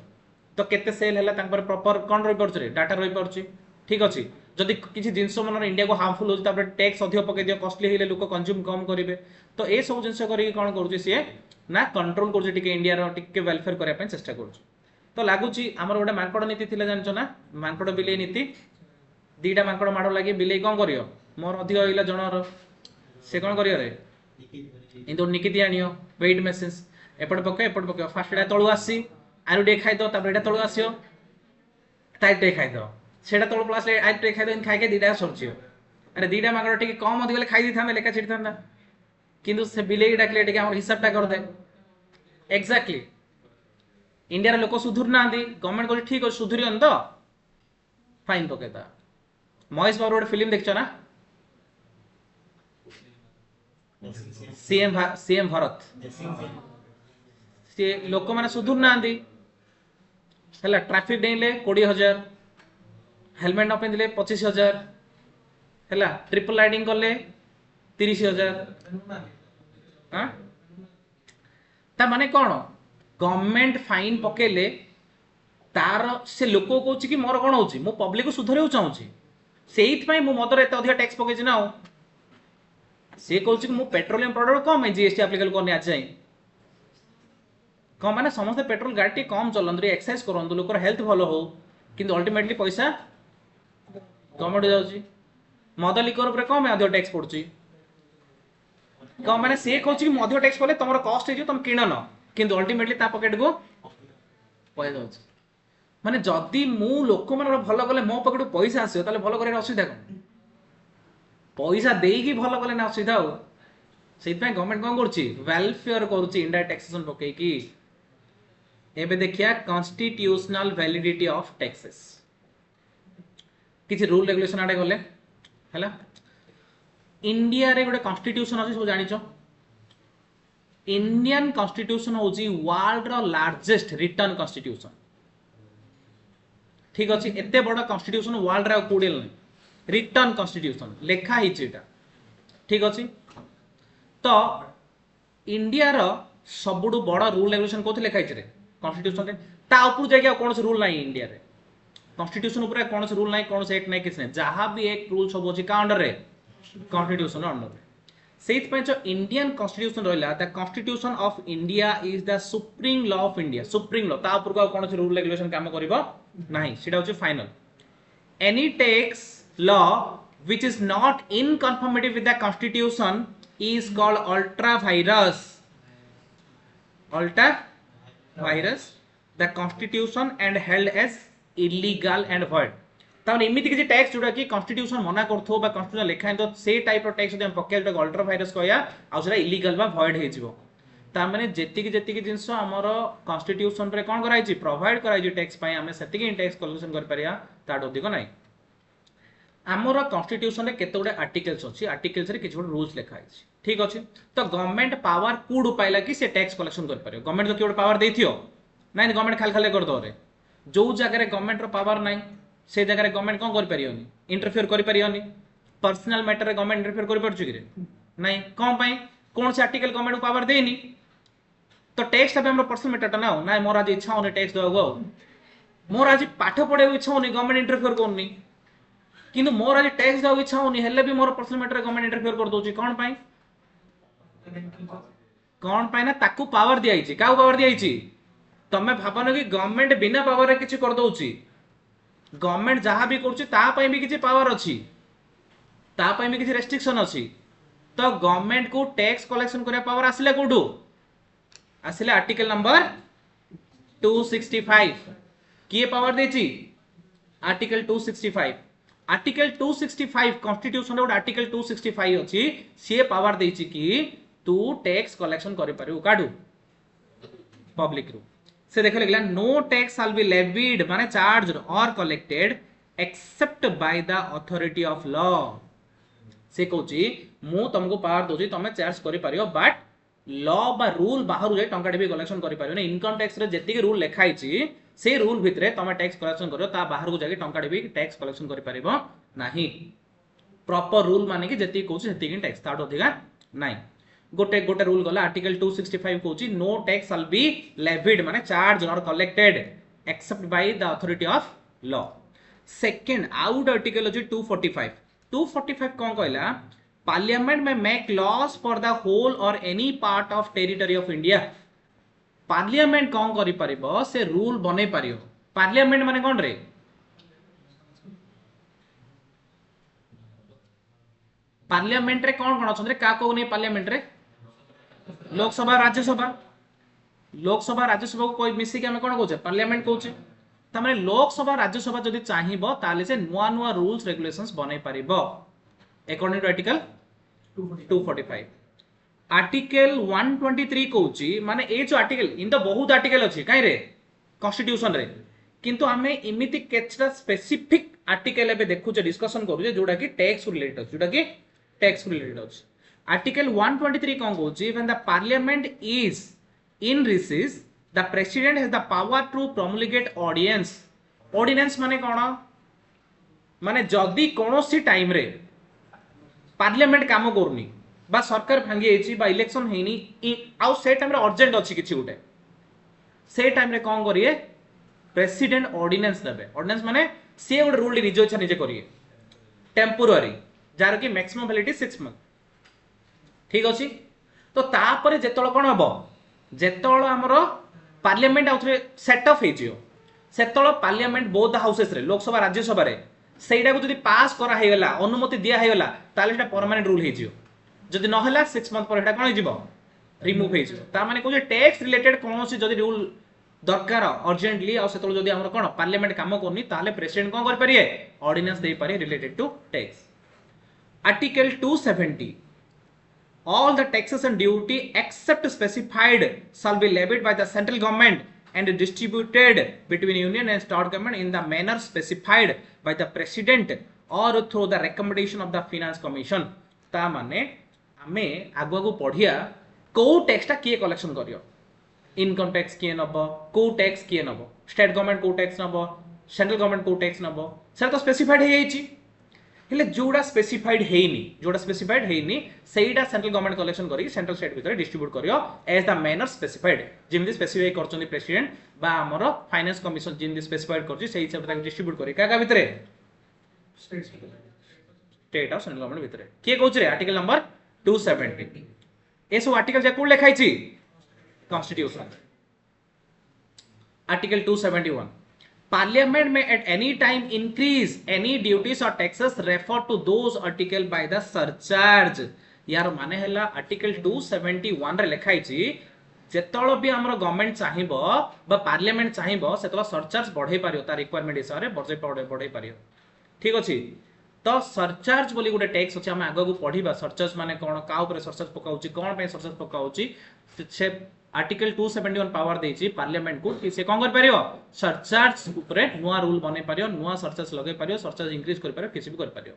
तो केते सेल हैला तांक पर प्रॉपर कोन रहि परची डाटा रहि परची ठीक अछि जदि किछि जिंस मनर इंडिया को हार्मफुल होची तापर टैक्स अधिक पके दियो कॉस्टली हेले लोक कंज्यूम कम करिवे तो ए सब जिंस करी कोन करूची से ना कंट्रोल करूची टिके इंडिया रो टिके वेलफेयर करे पे चेष्टा करूची तो लागुची हमर गोटे मानकड़ नीति थिले जानचो ना मानकड़ बिले नीति दीटा मांकड़ माड़ लगे बिले कौन करियो मोर अधिक होइला जनर से कौन करियो रे इंदो निकिति आनियो वेट मशीन्स एपट पके फास्ट एटा तळु आसी आरु डे खाइ दो तापर एटा तळु आसियो टाइट डे खाइ दो सेटा तळु प्लस आइ डे खाइ दो इन खाइ के दीटा सरचियो अरे दीटा मांकड़ टिके कम अधिक ले खाइ दी थाने लेका छिड़ थाना किंतु से बिले डाकले टिके हमर हिसाबटा कर दे एग्जैक्टली इंडिया रे लोक सुधुर नांदी गवर्नमेंट को ठीक हो सुधुरियन तो फाइन पकेता महेश बाबू गोटे फिल्म देखछ ना सीएम भारत से लोक माने सुधुर नांदी हला ट्रैफिक डेले 20,000 हेलमेट न पिंधले 25,000 हला ट्रिपल राइडिंग करले 30,000 हां ता माने कोन गवर्नमेंट फाइन पकेले तार से लोक कहूची कि मोर कोन होची मो पब्लिक को सुधरेउ चाहूची सेहित पई मो मदर एते अधिक टैक्स पकेछि ना से कहूची कि मो पेट्रोलियम प्रोडक्ट कम है जीएसटी एप्लीकेबल करने आज जाई कम माने समस्त पेट्रोल गाड़ी कम चलंदरी एक्सरसाइज करंदु लोकर हेल्थ भलो हो किंतु अल्टीमेटली पैसा गवर्नमेंट जाउची मद लिकर ऊपर कम है अधिक टैक्स पड़ची कम माने से कहूची कि अधिक टैक्स पले तमरो कॉस्ट हे तुम किन न किंतु अल्टीमेटली ता पॉकेट को पैसा जाउची माने जदी मु लोक मन भलो कले मो पकेट पैसा आसियो ताले भलो करे असुविधा कोन पैसा देई की भलो कले ना असुविधा हो सेति पे गवर्नमेंट कोन करची वेलफेयर करची इनडायरेक्ट टैक्सेशन पके की एबे देखिया कॉन्स्टिट्यूशनल वैलिडिटी ऑफ टैक्सेस किसी रूल रेगुलेशन आड़े गले है इंडिया रे गोटे कॉन्स्टिट्यूशन अच्छी सब जानिछ इंडियन कॉन्स्टिट्यूशन होची वर्ल्ड रो लार्जेस्ट रिटर्न कॉन्स्टिट्यूशन ठीक अच्छे एते बड़ा कॉन्स्टिट्यूशन वर्ल्ड रे कोडे नहीं रिटर्न कॉन्स्टिट्यूशन लेखा हिची एटा ठीक अच्छे तो इंडिया रो सबुठु बड़ा रूल रेगुलेशन कोथि लेखा हिची रे कॉन्स्टिट्यूशन रे ता ऊपर जाके कौन से रूल नहीं इंडिया रे कॉन्स्टिट्यूशन ऊपर कौन से रूल नहीं कौन से एक्ट नहीं किस नहीं जहां भी एक रूल सब अछि का अंडर रे कॉन्स्टिट्यूशन अंडर सेथ पय जो इंडियन कॉन्स्टिट्यूशन रहला the constitution of India is the supreme law of India supreme law ता ऊपर कौन से रूल रेगुलेशन काम करबो नहीं सेटा होछि final any tax law which is not in conformity with the constitution is called ultra virus the constitution and held as illegal and void तार एमिति किसी टैक्स जोड़ा कि कॉन्स्टिट्यूशन मना करथो बा कॉन्स्टिट्यूशन लेखा तो से टाइप रो टैक्स हम पके जोटा अल्ट्रा वायरस कहया आ सेटा इलीगल बा void हे जिवो ता माने जेतिकी जिंस हमर कॉन्स्टिट्यूशन रे कोन कराई छि प्रोवाइड कराई छि टैक्स पई हमें सेतिकी टैक्स कलेक्शन कर परिया ताड अधिक नाही हमर कॉन्स्टिट्यूशन रे केते गुडे आर्टिकल्स अछि आर्टिकल्स रे किछ गुडे रूल्स लेखा अछि ठीक अछि तो गवर्नमेंट पावर कुड पाइला कि से टैक्स कलेक्शन कर परियो गवर्नमेंट तो किबे पावर देथियो नाही गवर्नमेंट खाली खाली कर दो रे जो जगह रे गवर्नमेंट रो पावर नाही से जगह रे गवर्नमेंट कोन कर परियोनी इंटरफेयर कर परियोनी पर्सनल मैटर रे गवर्नमेंट इंटरफेयर कर परछु कि रे नाही कोन पई कोन से आर्टिकल गवर्नमेंट को पावर देनी तो टैक्स तबे हमरो पर्सनल मैटर टा ना नाही मोर आज इच्छा होने टैक्स देबो मोर आज पाठ पढे इच्छा होनी गवर्नमेंट इंटरफेयर करनी किंतु मोर आज टैक्स देबो इच्छा होनी हेले भी मोर पर्सनल मैटर रे गवर्नमेंट इंटरफेयर कर दोची कोन पई ना ताकू पावर दियाई छि काउ पावर दियाई छि तमे भाबनो कि गवर्नमेंट बिना पावर रे किछि कर दोची गवर्नमेंट जहां भी करछि ता पई भी किछि पावर अछि ता पई भी किछि रेस्ट्रिक्शन अछि तो गवर्नमेंट को टैक्स कलेक्शन करे पावर आसिले कोडू आसिले आर्टिकल नंबर 265 किए पावर देछि आर्टिकल 265 आर्टिकल 265 कॉन्स्टिट्यूशन रे आर्टिकल 265 अछि से पावर देछि कि तू टैक्स कलेक्शन करि परिउ काडू पब्लिक रू से देख लगला no tax shall be levied माने चार्ज और collected except by the authority of law से कहूची मु तुमको पावर दोची तमे चार्ज करि परियो बट लॉ बा रूल बाहर जाय टंका भी कलेक्शन करि परियो ने इनकम टैक्स रे जेतिके रूल लेखाई छि से रूल भितरे तमे टैक्स कलेक्शन करियो ता बाहर को जाके टंका भी टैक्स कलेक्शन करि परिबो नाही प्रॉपर रूल माने कि जेति कहूची सेति टैक्स ताड अधिका नाही गोटे गोटे रूल गला आर्टिकल 265 कहूची no tax shall be levied माने चार्ज और collected except by the authority of law second आउट आर्टिकल अछि 245 कोन कहला parliament may make laws for the whole or any part of territory of India parliament कोन करि परिबो से रूल बनै परियो पार्लियामेंट माने कोन रे पार्लियामेंट रे कोन कोन अछन रे का को नै पार्लियामेंट रे लोकसभा राज्यसभा को कोई मिसी के हम कोन कहूचे पार्लियामेंट कहूचे त माने लोकसभा राज्यसभा जदि चाहिबो ताले से नुवा नुवा रूल्स रेगुलेशंस बनै परिबो अकॉर्डिंग टू आर्टिकल 245 आर्टिकल 123 कहूची माने ए जो आर्टिकल इन तो बहुत आर्टिकल अछि काई रे कॉन्स्टिट्यूशन रे किंतु हमें इमिति केचटा स्पेसिफिक आर्टिकल एबे देखु जे डिस्कशन करू जे जोडा कि टैक्स रिलेटेड अछि जोडा कि टैक्स रिलेटेड अछि आर्टिकल 123 कोन कहूची when the parliament is in recess the president has the power to promulgate ordinance माने कोन माने जदी कोनोसी टाइम रे पार्लियामेंट काम करनी बा सरकार भांगी एची बा इलेक्शन हेनी आउ से टाइम रे अर्जेंट अछि किछि उठे से टाइम रे कोन करिए प्रेसिडेंट ऑर्डिनेंस देबे ऑर्डिनेंस माने से उड रूल निजो इच्छा निजे करिए टेम्पोररी जार कि मैक्सिमम वैलिडिटी 6 मंथ ठीक अछि तो तापर जेतळ कोन हबो जेतळ हमरो पार्लियामेंट आउथरे सेट अप हे जियो सेतळ पार्लियामेंट बोथ हाउसेस रे लोकसभा राज्यसभा रे सेटा को जदी पास करा हे गेला अनुमति दिया हे गेला ताले सेटा परमानेंट रूल हे जियो जदी न हला 6 मंथ पर हेटा कोन जिवो रिमूव हे जिवो ता माने को जे टैक्स रिलेटेड कोनोसी जदी रूल दरकार अर्जेंटली आ सेतळ जदी हमर कोन पार्लियामेंट काम करनी ताले प्रेसिडेंट कोन कर परिए ऑर्डिनेंस दे पारे related to tax article 270 all the taxes and duty except specified shall be levied by the central government and distributed between union and state government in the manner specified by the president or through the recommendation of the finance commission। ता माने आमे आगु को पढ़िया को टैक्सटा किए कलेक्शन करियो, इनकम टैक्स किए नब, को टैक्स किए नब, स्टेट गवर्नमेंट को टैक्स नब, सेंट्रल गवर्नमेंट को टैक्स नब, सेटा तो स्पेसिफाइड हे जाइछि। हेले जोड़ा स्पेसिफाइड हेइनी, जोड़ा स्पेसिफाइड हेइनी सेइडा सेंट्रल गवर्नमेंट कलेक्शन करी सेंट्रल स्टेट भीतर डिस्ट्रीब्यूट करियो एज द मैनर स्पेसिफाइड, जेमि स्पेसिफाई करचोनी प्रेसिडेंट बा हमर फाइनेंस कमिशन जेमि स्पेसिफाइड करछि सेहि हिसाब से डिस्ट्रीब्यूट करी काका भितरे स्टेट ऑफ सेंट्रल गवर्नमेंट भितरे। के कहउछ रे आर्टिकल नंबर 270 ए सब आर्टिकल जे कोड लिखाइ छी constitution. Article 271 Parliament may at any time increase any duties or taxes refer to those article by the surcharge। यार माने हला आर्टिकल 271 रे लिखाइ छी जेतळ भी हमर गवर्नमेंट चाहिबो बा पार्लियामेंट चाहिबो सेतळ सरचार्ज बढ़ाई पारियो, ता रिक्वायरमेंट हिसाब रे बढ़ाई पारियो। ठीक अछि, तो सरचार्ज बोली गोटे टैक्स अछि, हम आगो को पढिबा सरचार्ज माने कोन, का ऊपर सरचार्ज पकाउची, कोन पे सरचार्ज पकाउची, से आर्टिकल 271 पावर देछि पार्लियामेंट को कि से कोन कर पारियो सरचार्ज ऊपर नुवा रूल बने पारियो, नुवा सरचार्ज लगे पारियो, सरचार्ज इंक्रीज कर पारियो, किसी भी कर पारियो।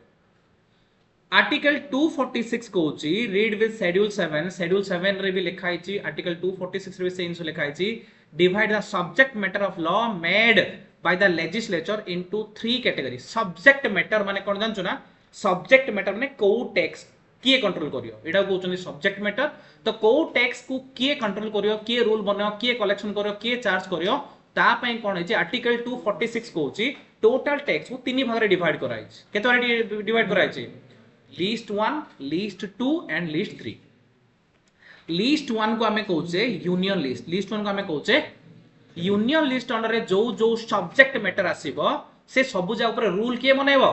आर्टिकल 246 कहउची रीड विथ शेड्यूल 7, शेड्यूल 7 रे भी लिखाइ छी, आर्टिकल 246 रे भी सेम से लिखाइ छी divide the subject matter of law made by the legislature into 3 category. Subject matter माने कोन जानछु ना, सब्जेक्ट मैटर माने को टैक्स किए कंट्रोल करियो, एटा कहउछन सब्जेक्ट मैटर। तो को टैक्स को किए कंट्रोल करियो, किए रूल बनाओ, किए कलेक्शन करियो, किए चार्ज करियो, ता पई कोन है जे आर्टिकल 246 कहउची टोटल टैक्स को तीन भाग रे डिवाइड कराइ छी। केतो रे डिवाइड कराइ छी, list 1, list 2 and list 3। List 1 को हमें कहउचे यूनियन लिस्ट, लिस्ट 1 को हमें कहउचे यूनियन लिस्ट अंडर रे जो जो सब्जेक्ट मैटर आसीबो से सब जा ऊपर रूल किए बनाइबो,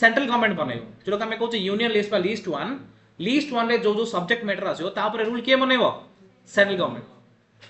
सेंट्रल गवर्नमेंट बनाइबो। जो हमें कहउचे यूनियन लिस्ट बा लिस्ट 1, लिस्ट 1 रे जो जो सब्जेक्ट मैटर आसीबो ता ऊपर रूल किए बनाइबो, सेंट्रल गवर्नमेंट।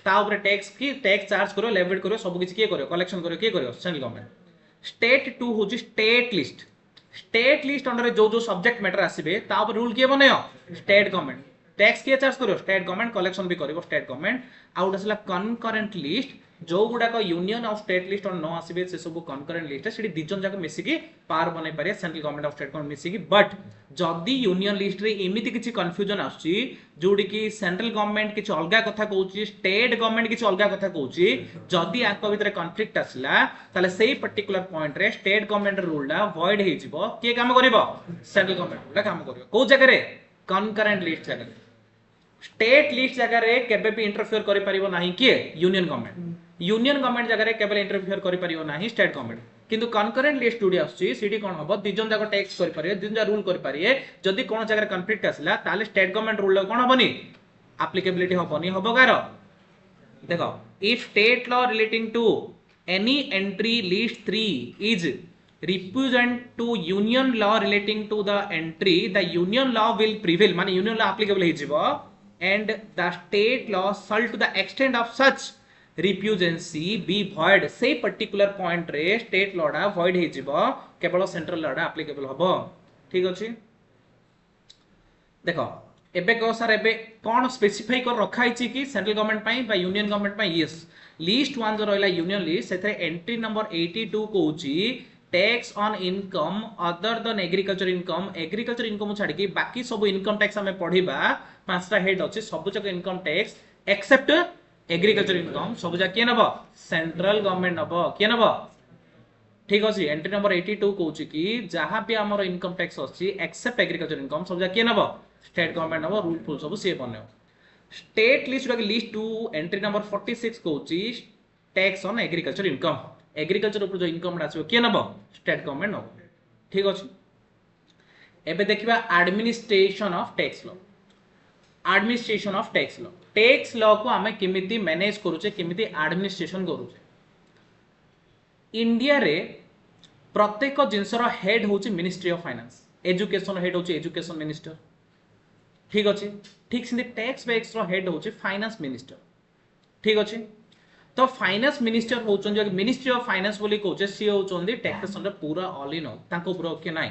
ता ऊपर टैक्स की टैक्स चार्ज करियो, लेविट करियो, सब किछ किए करियो, कलेक्शन करियो, किए करियो सेंट्रल गवर्नमेंट। स्टेट 2 होची state list, state list under जो जो सब्जेक्ट मैटर आसीबे ता ऊपर रूल किए बनायो, स्टेट गवर्नमेंट। टैक्स किए चार्ज करियो, स्टेट गवर्नमेंट, कलेक्शन भी करियो स्टेट गवर्नमेंट। आउट असला कनकरेंट लिस्ट, जो गुडा को यूनियन ऑफ स्टेट लिस्ट और न आसीबे से सब कनकरेंट लिस्ट है, सेठी दिजन जाक मिसी की पावर बनै पारे central government of state government मिसी की। बट जदी यूनियन लिस्ट रे एमिति किछि कंफ्यूजन आछी जोडी की सेंट्रल गवर्नमेंट किछि अलगा कथा कहउची, स्टेट गवर्नमेंट किछि अलगा कथा कहउची, जदी आको भितरे कॉन्फ्लिक्ट आसला ताले सेही पर्टिकुलर पॉइंट रे स्टेट गवर्नमेंट रूल डा वॉइड हे जिवो, के काम करिवो सेंट्रल गवर्नमेंट रूल काम करिवो। को जगह रे कनकरेंट लिस्ट जगह रे, स्टेट लिस्ट जगह रे केबे भी इंटरफेयर करि परिबो नाही के यूनियन गवर्नमेंट, यूनियन गवर्नमेंट जगह रे केबे इंटरफेयर करि परिबो नाही स्टेट गवर्नमेंट। किंतु कनकरेंट लिस्ट जोडी आछी सीडी कोन हबो दिजन जाको टैक्स करि परिए, दिजन जा रूल करि परिए। जदी कोन जगह रे कॉन्फ्लिक्ट आसला ताले स्टेट गवर्नमेंट रूल कोन हबोनी एप्लीकेबिलिटी हबोनी, हबो गारो। देखो if state law relating to any entry list 3 is represent to union law relating to the entry, the union law will prevail, माने union law applicable हे जिवो, and the state law shall to the extent of such repugnancy be void। से particular point रे state law डा void हे जिवो, केवल central law डा applicable हबो। ठीक अछि, देखो एबे को सर एबे कोन स्पेसिफाई कर रखा छि कि सेंट्रल गवर्नमेंट पई बा यूनियन गवर्नमेंट पई। यस, लिस्ट 1 जो रहला यूनियन लिस्ट सेथरे एंट्री नंबर 82 कहउची tax on income other than agriculture income, agriculture income छाडी कि बाकी सब इनकम टैक्स हमें पढिबा, पांचटा हेड अछि, सब जक income tax except agriculture income सब जक के नबो सेंट्रल गवर्नमेंट नबो, के नबो। ठीक अछि, एंट्री नंबर 82 कहउची कि जहां भी हमर इनकम टैक्स अछि एक्सेप्ट एग्रीकल्चर इनकम सब जक के नबो स्टेट गवर्नमेंट नबो, रूल फुल सब से बनेओ। State list list 2 entry number 46 कहउची tax on agriculture income, agriculture ऊपर जो इनकम आछो के नबो स्टेट गवर्नमेंट नबो। ठीक अछि, एबे देखिबा administration of tax law. Administration of tax law, tax law को हमें किमिति मैनेज करूचे, किमिति एडमिनिस्ट्रेशन करूचे। इंडिया रे प्रत्येक जिनसर हेड होची ministry of finance, education head होची एजुकेशन मिनिस्टर। ठीक अछि, ठीक सिंधे टैक्स बैक्स रो हेड होची फाइनेंस मिनिस्टर। ठीक अछि, तो फाइनेंस मिनिस्टर होचन जो मिनिस्ट्री ऑफ फाइनेंस बोली कहउचे सी होचन टैक्सेशन रे पूरा ऑल इन तांको पूरा ओके नाइ।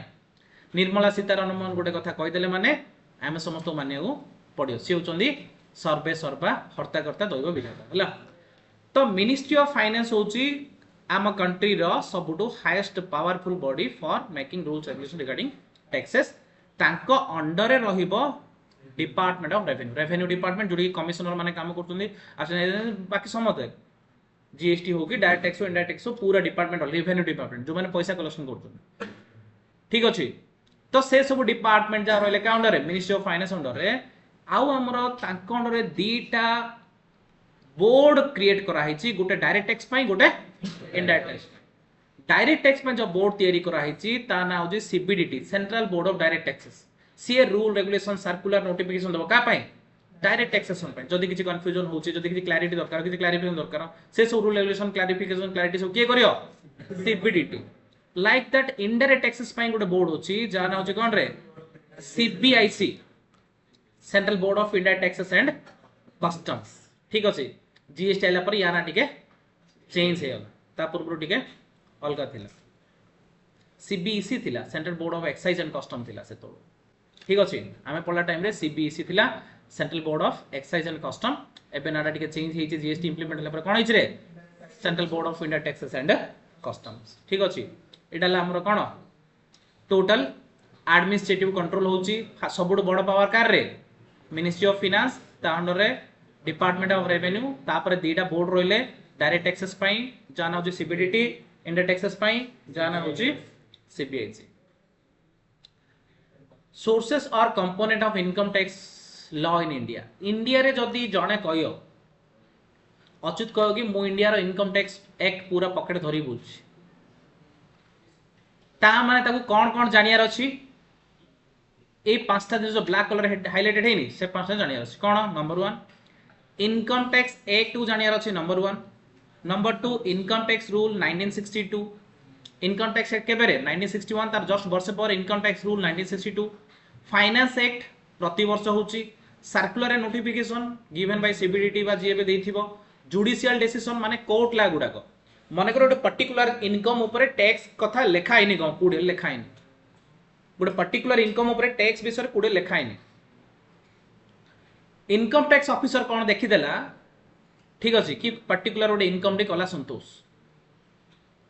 निर्मला सीतारमण गोटे कथा कहि देले माने आमे समस्त मानियाउ पडियो, सी होचन सर्वे सर्वा हर्ता कर्ता दैव विधाता हला। तो मिनिस्ट्री ऑफ फाइनेंस होची आम कंट्री रो सबुटू highest powerful body for making rules regulation regarding taxes तांको अंडर रे रहिबो department of revenue revenue department जोड़ी कमिशनर माने काम करतुंदी बाकी समते जीएसटी हो कि डायरेक्ट टैक्स हो इनडायरेक्ट टैक्स हो पूरा डिपार्टमेंट रेवेन्यू डिपार्टमेंट जो माने पैसा कलेक्शन करतुंदी ठीक अछि तो से सब डिपार्टमेंट जा रहले का अंडर रे मिनिस्ट्री ऑफ फाइनेंस अंडर रे आउ हमरो तांको अंडर रे दीटा बोर्ड क्रिएट करा हिची गोटे डायरेक्ट टैक्स पई गोटे इनडायरेक्ट टैक्स डायरेक्ट टैक्स में जो बोर्ड तैयारी करा हिची ता ना होजी CBDT central board of direct taxes सी रूल रेगुलेशन सर्कुलर नोटिफिकेशन दबो का पई डायरेक्ट टैक्सेशन पई जदी किछि कंफ्यूजन होची जदी किछि क्लैरिटी दरकार किछि क्लैरिफिकेशन दरकार से सब रूल रेगुलेशन क्लैरिफिकेशन क्लैरिटी सब के करियो CBDT like that indirect taxes पई गोटे बोर्ड होची जा ना होची कोन रे CBIC central board of indirect taxes and customs ठीक अछि जीएसटी आला पर या ना टिके चेंज हे ता पूर्व टिके अलगा थिला सीबीईसी थिला central board of excise and custom थिला से तो ठीक अछि आमे पढला टाइम रे सीबीईसी थिला central board of excise and custom एबे नाडा टिके चेंज हेछि जीएसटी इंप्लीमेंट होला पर कोन हेछि रे central board of India taxes and customs ठीक अछि एडाला हमर कोन टोटल एडमिनिस्ट्रेटिव कंट्रोल होछि सबुड बड़ पावर कार रे मिनिस्ट्री ऑफ फाइनेंस ता अंडर रे डिपार्टमेंट ऑफ रेवेन्यू तापर दीटा बोर्ड रोइले डायरेक्ट टैक्सेस पई जाना होछि सीबीडीटी इंडायरेक्ट टैक्सेस पई जाना होछि सीबीआईसी सोर्सेस और component of income tax law in India India रे जदी जणे कहियो अच्युत कहो कि मु इंडिया रो इनकम टैक्स एक्ट पूरा पॉकेट धरी बुझ ता माने ताको कोन जानियार अछि ए पांचटा जो ब्लैक कलर हाइलाइटेड हेनी से पांचटा जानियार अछि कोन नंबर 1 इनकम टैक्स एक्ट टू जानियार अछि number 1 number 2 income tax rule 1962 income tax act केबे रे 1961 तार जस्ट वर्ष पर income tax rule 1962 finance act प्रति वर्ष होची circular notification given by CBDT बा जीएबे देथिबो जुडिशियल डिसीजन माने कोर्ट ला गुडाको माने गोटे पर्टिकुलर इनकम ऊपर टैक्स कथा लेखा आइनी गो कुडे लेखा आइनी गोटे पर्टिकुलर इनकम ऊपर टैक्स विषय कुडे लेखा आइनी इनकम टैक्स ऑफिसर कोन देखि देला ठीक अछि कि पर्टिकुलर गोटे इनकम रे कला संतोष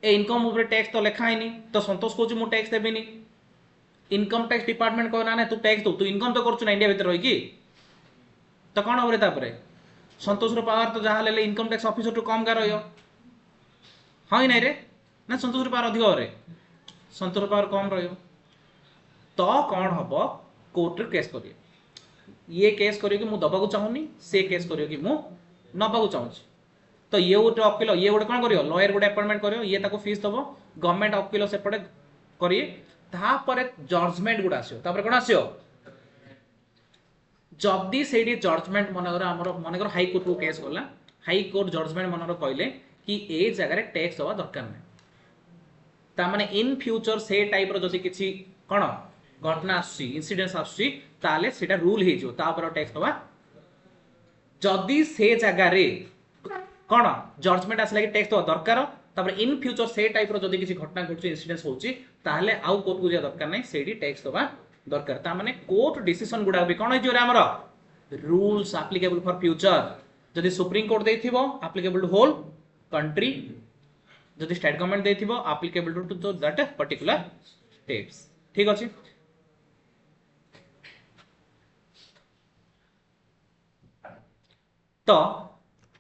ए इनकम ऊपर टैक्स तो लेखा आइनी तो संतोष कोची मु टैक्स देबिनी इनकम टैक्स डिपार्टमेंट को ना तू टैक्स दो तू इनकम तो करछु ना इंडिया भीतर रही कि तो कोन होबरे तापरे संतोष रो पावर तो जहा लेले इनकम टैक्स ऑफिसर तो कम का रहियो हां नै रे ना संतोष रो पावर अधिक रे संतोष रो पावर कम रहियो तो कोन हबो कोर्ट रे केस करियो ये केस करियो कि मु दबाकू चाहुनी से केस करियो कि मु नबाकू चाहूची तो ये गोटे वकील ये गोटे कोन करियो लॉयर गोटे अपॉइंटमेंट करियो ये ताको फीस दबो गवर्नमेंट वकील से पड़े करिए तापर जजमेंट गुडा आसियो तापर कोन आसियो जदी सेडी जजमेंट मनगर हमर मनगर हाई कोर्ट को केस गला हाई कोर्ट जजमेंट मनगर कहले कि ए जगह रे टैक्स दबा दरकार नै ता माने इन फ्यूचर से टाइप रो जदी किछि कोन घटना आसी इंसिडेंस आसी ताले सेटा रूल हे जो तापर टैक्स दबा जदी से जगह रे कोन जजमेंट आसला कि टैक्स दबा दरकार तापर इन फ्यूचर से टाइप रो जदी किछि घटना घटछि इंसिडेंस होछि ताले आउ कोर्ट को जा दरकार नै सेडी टैक्स दबा दरकार ता माने कोर्ट डिसीजन गुडा भी कोन जो रे हमर रूल्स एप्लीकेबल फॉर फ्यूचर जदी सुप्रीम कोर्ट देथिबो एप्लीकेबल टू होल कंट्री जदी स्टेट गवर्नमेंट देथिबो applicable to that particular states ठीक अछि तो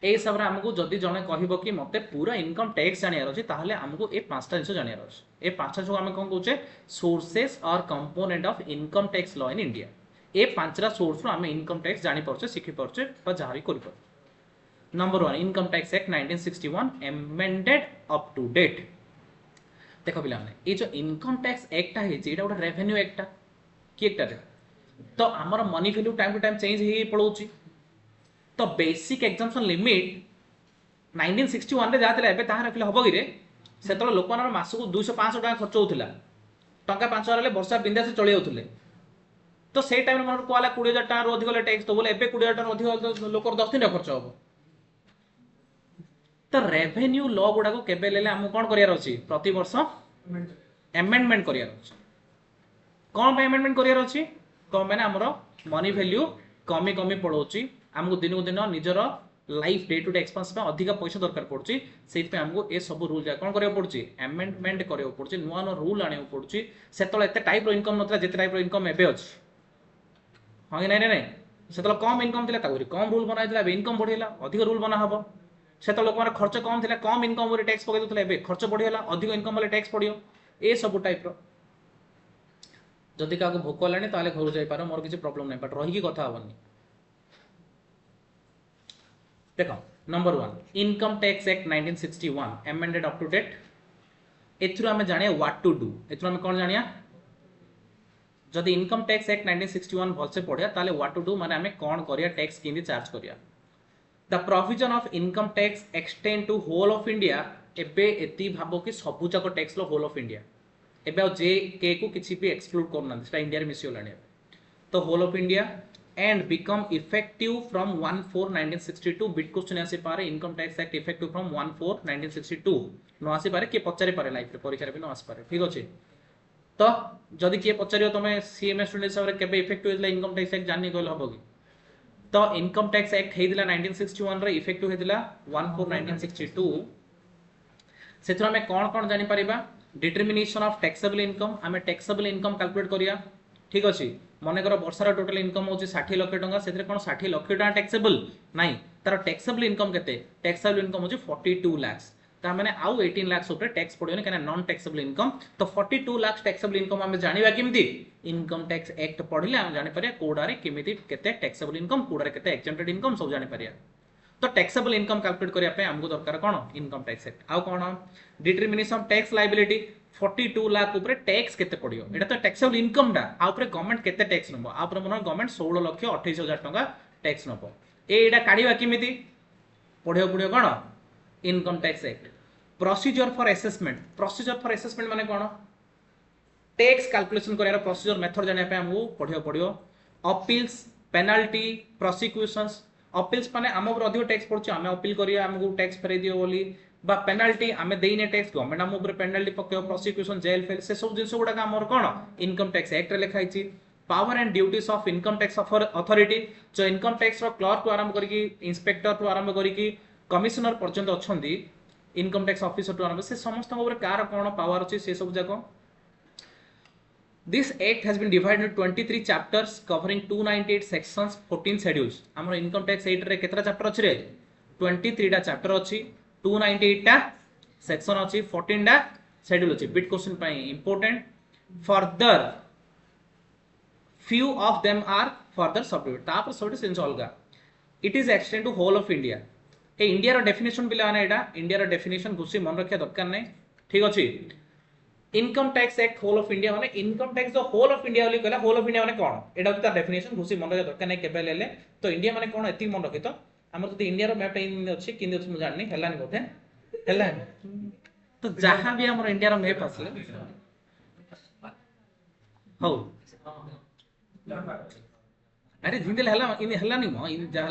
ए सब रे हमकु जदी जने कहिबो कि मते पूरा इनकम टैक्स जानियार अछि ताहले हमकु ए पांचटा जिंस जानियार अछि ए पांचटा जो हम कोन कहूचे सोर्सेस और component of income tax law in India ए पांचटा सोर्स रो हम इनकम टैक्स जानि परछे सिखि परछे बा जारी करि पर number 1 income tax act 1961 amended up to date देखो पिला माने ए जो इनकम टैक्स एक्ट है जे एटा गोटे रेवेन्यू एक्ट की एकटा रे तो हमर money value time to time change हे पड़ोची तो बेसिक एग्जाम्पशन लिमिट 1961 रे जातले एबे ताहा रखले हबो गिरे सेतरो लोकमानर मासको 200 500 टका खर्च होथिला टका 5000 रे वर्षा बिंदा से चली होथिले तो से टाइम रे मनर कोला 20000 टका रो अधिक ले टैक्स तो बोले एबे 20000 टका अधिक लोकर 10 दिन खर्च होबो तो रेवेन्यू लॉ गुडा को केबे लेले हम कोन करियार अछि प्रति वर्ष अमेंडमेंट करियार अछि कोन पे अमेंडमेंट करियार अछि कोन माने हमरो मनी वैल्यू कमी कमी पड़ोची हमको दिन को दिन निजर life day to day expense में अधिक पैसा दरकार पड़ुची सेति पे हमको ए सब रूल जा कोन करियो पड़ुची अमेंडमेंट करियो पड़ुची नुआ नुआ रूल आनियो पड़ुची सेतले एते टाइप रो इनकम नतला जेते टाइप रो इनकम एबे अछि हां कि नै सेतले कम इनकम थिला ताउरी कम रूल बनाइ दिला इनकम बढ़िला अधिक रूल बना हबो सेतले लोक माने खर्च कम थिला कम इनकम रे टैक्स पकै दउतले एबे खर्च बढ़िला अधिक इनकम वाले टैक्स पड़ियो ए सब टाइप रो जदि का भोक लानी ताले घर जाई पारो मोर किसी प्रॉब्लम नै बट रही की कथा हबनी देखो number 1 income tax act 1961 amended up to date एथुर हमें जानिया व्हाट टू डू एथुर हमें कोन जानिया जदि इनकम टैक्स एक्ट 1961 भलसे पढ़िया ताले व्हाट टू डू माने हमें कोन करिया टैक्स केंदी चार्ज करिया the provision of income tax extend to whole of India एबे एती भाबो कि सबु जाक टैक्स लो होल ऑफ इंडिया एबे जे के को किछि भी एक्सक्लूड करना सेटा इंडिया रे मिसियो लानी तो whole of India and become effective from 1/4/1962 बिट क्वेश्चन आसी पारे income tax act effective from 1/4/1962 नो आसी पारे के पचारि पारे लाइफ रे परीक्षा रे भी नो आसी पारे ठीक अछि तो जदि के पचारियो तमे सीएमए स्टूडेंट हिसाब रे केबे इफेक्टिव हेला इनकम टैक्स एक्ट जानि गल हबो कि तो इनकम टैक्स एक्ट हेदिला 1961 रे इफेक्टिव हेदिला 1/4/1962 सेथरा में कोन जानि परिबा डिटरमिनेशन ऑफ टैक्सेबल इनकम हमें टैक्सेबल इनकम कैलकुलेट करिया ठीक अछि मने करो वर्षार टोटल इनकम होची 60 लाख टका सेथरे कोन 60 लाख टका टैक्सेबल नाही तार टैक्सेबल इनकम केते टैक्सेबल इनकम होची 42 लाख ता माने आउ 18 लाख ऊपर टैक्स पड़ियोनी कना नॉन टैक्सेबल इनकम तो 42 लाख टैक्सेबल इनकम हमें जानिबा किमिति इनकम टैक्स एक्ट पढिले हम जानि परिया कोडारे किमिति केते टैक्सेबल इनकम कोडारे केते एक्जेम्प्टेड इनकम सब जानि परिया तो टैक्सेबल इनकम कैलकुलेट करिया पे हमको दरकार कोन इनकम टैक्स एक्ट आउ कोन determination of tax liability 42 lakh ऊपर टैक्स केते पड़ियो एटा तो टैक्सेबल इनकम डा आ ऊपर गवर्नमेंट केते टैक्स नबो आ ऊपर मन गवर्नमेंट 16 लाख 28 हजार टका टैक्स नबो एटा काढिबा किमिति पढियो कोन income tax act procedure for assessment माने कोन टैक्स कैलकुलेशन करिया प्रोसीजर मेथड जानिया पे हमहु पढियो अपील्स पेनल्टी प्रोसिक्यूशंस अपील्स माने हम ऊपर अधिक टैक्स पड़छ हम अपील करिया हमहु टैक्स फेरै दियो बोली बा पेनल्टी आमे देइने टैक्स गवर्नमेंट हम ऊपर पेनल्टी पकेयो प्रोसिक्यूशन जेल फेल से सब जिंस गुडा हमर कोन इनकम टैक्स एक्ट रे लिखाई छी power and duties of income tax authority जो इनकम टैक्स रो क्लर्क आरंभ करी इंस्पेक्टर टू आरंभ करी कमिश्नर पर्यंत अछंदी इनकम टैक्स ऑफिसर टू आरंभ से समस्त ऊपर कार कोन पावर अछि से सब जाको This act has been divided into 23 chapters covering 298 sections 14 schedules हमर इनकम टैक्स एक्ट रे केतरा चैप्टर अछि रे 23 टा चैप्टर अछि 298 टा सेक्शन अछि 14 टा शेड्यूल अछि बिट क्वेश्चन पई important further few of them are further subdivided तापर सब सेंस अलगा it is extended to whole of India ए इंडिया रो डेफिनेशन बिला ना एटा इंडिया रो डेफिनेशन घुसी मन रखिया दरकार नै ठीक अछि income tax act whole of India माने इनकम टैक्स जो होल ऑफ इंडिया वाली कहला होल ऑफ इंडिया माने कोन एटा तार डेफिनेशन घुसी मन रखिया दरकार नै केबे लेले तो इंडिया माने कोन एति मन रखि तो हमर तो इंडिया रो मैप इन अछि किन अछि म जाननी हेलानी बोथे हेला तो जहां भी हमर इंडिया रो मैप आसले हो अरे जिंदल हला इन हलानी म इन जहां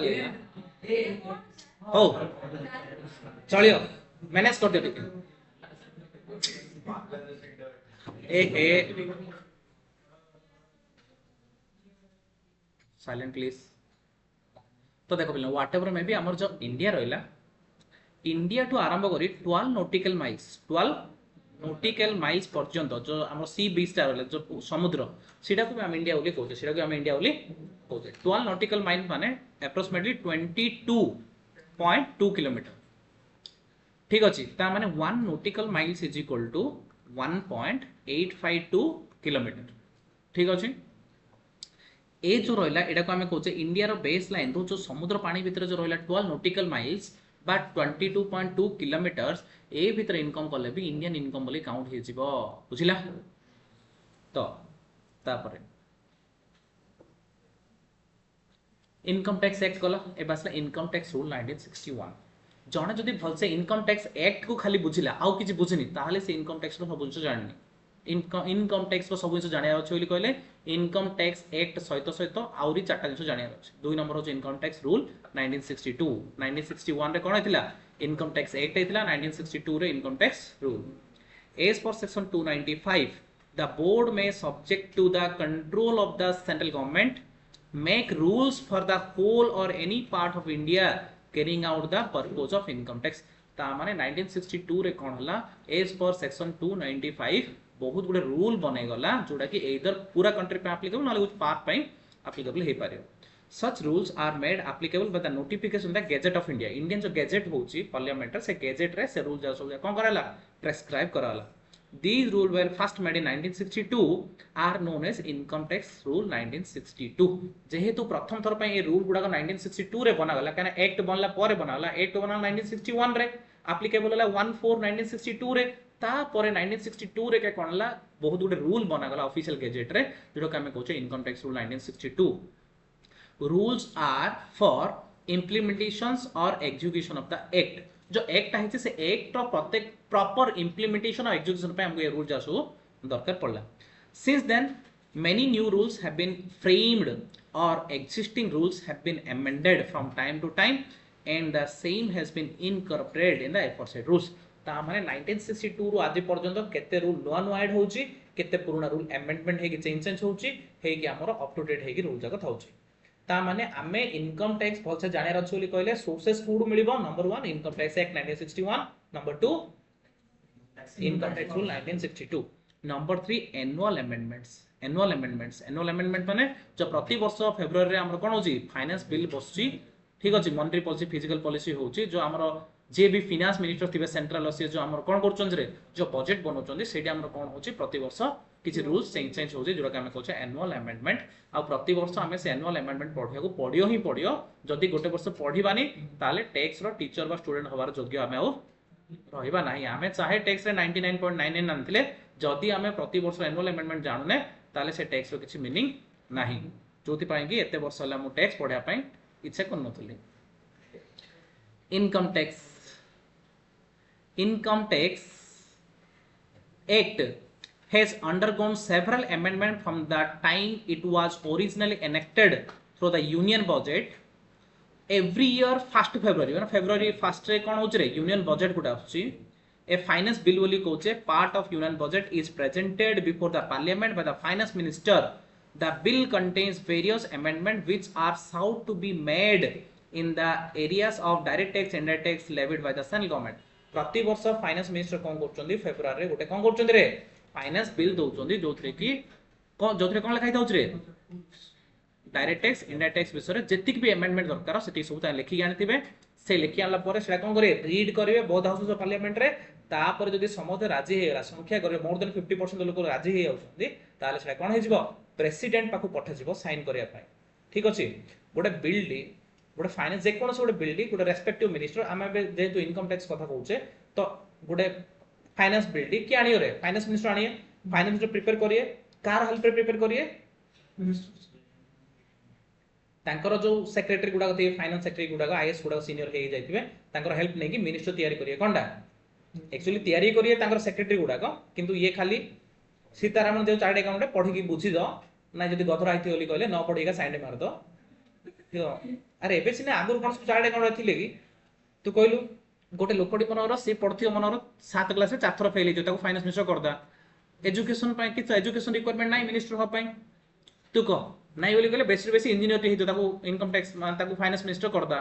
हो चलियो मैनेज कर दियो ठीक ए साइलेंट प्लीज तो देखो पिला व्हाट एवर मे बी हमर जो इंडिया रहला इंडिया टू आरंभ करी 12 नॉटिकल माइल्स पर्यंत जो हमर सी बीच टा रहला जो समुद्र सीटा को हम इंडिया बोली कहते सीटा को हम इंडिया बोली कहते 12 नॉटिकल माइल माने अप्रोक्सीमेटली 22.2 किलोमीटर ठीक अछि ता माने 1 nautical miles is equal to 1.852 kilometre ठीक अछि ए जो रहला एटा को हमें कहचे इंडिया रो बेस लाइन तो जो समुद्र पानी भीतर जो रहला 12 नॉटिकल माइल्स बा 22.2 किलोमीटर्स ए भीतर इनकम करले भी इंडियन इनकम बोली काउंट हे जिवो बुझिला तो तापरे इनकम टैक्स एक्ट कला ए बासला इनकम टैक्स रूल 1961 जणे जदी भलसे इनकम टैक्स एक्ट को खाली बुझिला आउ किछि बुझिनी ताहाले से इनकम टैक्स रो सब जिंस जाननी इनकम टैक्स रो सब जिंस जानिया अछि बोली कहले इनकम टैक्स एक्ट सहित आउरी चारटा जिंस जानिया अछि दुई नंबर हो इनकम टैक्स रूल 1962 1961 रे कोन हेतिला इनकम टैक्स एक्ट हेतिला 1962 रे income tax rule as per section 295 the board may subject to the control of the central government make rules for the whole or any part of India carrying out the purpose of income tax ता माने 1962 रे कोन हला एज पर सेक्शन 295 बहुत गुडे रूल बनै गला जोडा कि एदर पूरा कंट्री पे एप्लीकेबल नले कुछ पार्ट पे एप्लीकेबल हे पारे such rules are made applicable by the notification the gazette of India Indian जो gazette होची पार्लियामेंट से gazette रे से रूल जा सब कोन कराला प्रेस्क्राइब कराला these rules were first made in 1962 are known as income tax rule 1962 जेहेतु प्रथम थर पे ये रूल गुडा 1962 रे बना गला काना एक्ट बनला परे बना गला एक्ट बना 1961 रे एप्लीकेबल होला 14 1962 रे ता परे 1962 रे के कोनला बहुत गुडे रूल बना गला ऑफिशियल गैजेट रे जेडो का हमें कहछे income tax rule 1962 rules are for implementations or execution of the act जो एक्ट है से एक्ट रो प्रत्येक प्रॉपर इंप्लीमेंटेशन और एग्जीक्यूशन पे हमको ये रूल जासु दरकार पड़ला since then many new rules have been framed or existing rules have been amended from time to time and the same has been incorporated in the aforesaid rules ता माने 1962 रु आदि पर्यंत केते रूल नुआ नुआ ऐड होउची केते पुराना रूल अमेंडमेंट हे कि चेंज होउची हे कि हमरो अप टू डेट हे कि रूल जगत होउची ता माने आमे इनकम टैक्स भलसे जाने रछु बोली कहले सोर्सेस फूड मिलिबो number 1 income tax act 1961 number 2 income tax rule 1962 number 3 annual amendment माने जो प्रति वर्ष फेब्रुआरी रे हमर कोन होची फाइनेंस बिल बसची ठीक अछि मॉनेटरी पॉलिसी फिजिकल पॉलिसी होची जो हमर जे भी फाइनेंस मिनिस्टर थिबे सेंट्रल से जो हमर कोन करचन रे जो बजट बनौचंदी सेठी हमर कोन होची प्रति वर्ष किछि रूल्स चेंज होची जोरा हम कहछे एनुअल अमेंडमेंट आ प्रति वर्ष हमें से एनुअल अमेंडमेंट पढिया को पढियो ही पढियो जदी गोटे वर्ष पढिबानी ताले टैक्स रो टीचर बा स्टूडेंट होबार योग्य हमें आ रहिबा नाही हमें चाहे टैक्स रे 99.99 आनथिले जदी हमें प्रति वर्ष एनुअल अमेंडमेंट जानुने ताले से टैक्स रो किछि मीनिंग नाही जोति पाई कि एते वर्ष होला मु टैक्स पढिया पई इच्छा करनथली income tax act has undergone several amendments from the time it was originally enacted through the union budget every year 1st February 1st रे कोन होछ रे यूनियन बजट गुडा आछि ए फाइनेंस बिल बोली कहछे part of union budget is presented before the parliament by the finance minister the bill contains various amendment which are sought to be made in the areas of direct tax indirect tax levied by the central government प्रति वर्ष फाइनेंस मिनिस्टर कोन करचंदी फेब्रुआरी रे गोटे कोन करचंदी रे फाइनेंस बिल दउचंदी जोथरे कि जोथरे कोन लिखाइ दउछ रे डायरेक्ट टैक्स इनडायरेक्ट टैक्स विषय जेतिक भी अमेंडमेंट दरकार सेति सब ता लिखि आनिथिबे से लिखि आनला परे सेटा कोन करे रीड करिवे बोथ हाउस ऑफ पार्लियामेंट रे ता पर जदी समस्त राजी हेला संख्या करे मोर देन 50% लोक राजी हे आउछंदी ताले सेटा कोन हे जिवो प्रेसिडेंट पाखु पठा जिवो साइन करिया पय ठीक अछि गोटे बिल डी गोटे फाइनेंस जे कोन गोटे बिल डी गोटे रेस्पेक्टिव मिनिस्टर आमे जेतु इनकम टैक्स कथा कहउचे तो गोटे फाइनेंस बिल डी के आनियो रे फाइनेंस मिनिस्टर आनिए फाइनेंस मिनिस्टर प्रिपेयर करिए कार हेल्प रे प्रिपेयर करिए तांकर जो सेक्रेटरी गुडा गते फाइनेंस सेक्रेटरी गुडा आईएएस गुडा सीनियर हे जाइथिबे तांकर हेल्प नै कि मिनिस्टर तयारी करिए कोनडा एक्चुअली तयारी करिए तांकर सेक्रेटरी गुडा को किंतु ये खाली सीतारामन जो चार्ट अकाउंट पढी की बुझी दो ना जदी गथरा आइथि ओली कहले न पढीका साइड मार दो अरे एबे सिने आगुर कोन चार्ट अकाउंट थिले कि तू कहलु गोटे लोकडी मनर से पढथियो मनर 7 क्लास रे 4 थर फेल हिजो ताको फाइनेंस मिनिस्टर करदा एजुकेशन पय कि एजुकेशन रिक्वायरमेंट नाही मिनिस्टर हो पय तू को नाही बोली कहले बेसी बेसी इंजीनियर हिजो ताको इनकम टैक्स ताको फाइनेंस मिनिस्टर करदा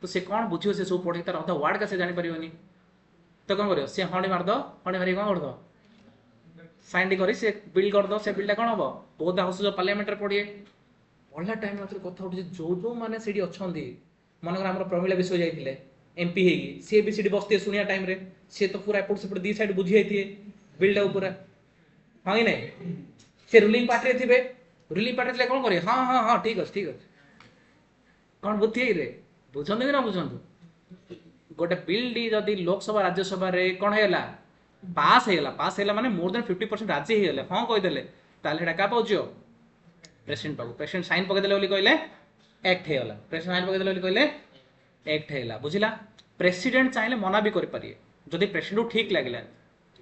तो से कोन बुझियो से सब पढी तार अधा वर्ड का से जानि परियोनी तो कोन करियो से हणी मार दो हणी मारी कोन कर दो साइन करी से बिल कर दो से बिलटा कोन हबो बोथ हाउस ऑफ पार्लियामेंट रे पढिए पढला टाइम मात्र कथा उठी जो जो माने सेडी अछंदी मनकर हमर प्रमिला विषय जाइथिले एमपी हेगी से बीसीडी बसते सुनिया टाइम रे से तो पूरा एपोर्ट सेपोर्ट दी साइड बुझी आइथिए बिल्डा ऊपर हां कि नहीं से रूलिंग पार्टी रे थिबे रूलिंग पार्टी ले कोन करे हां हां हां ठीक अछि कोन बुद्धि रे बुझंदे कि ना बुझंदु गोटे बिल डी जदी लोकसभा राज्यसभा रे कोन हेला पास हेला माने मोर देन 50% राज्य हेले हां कहि देले ताले हेडा का पाउजियो प्रेसिडेंट साइन पके देले बोली कहले एक्ट हेला प्रेसिडेंट साइन पके देले बोली कहले एक्ट हेला बुझिला प्रेसिडेंट चाहिले मना भी करि परिए जदी प्रेसिडेंट ठीक लागला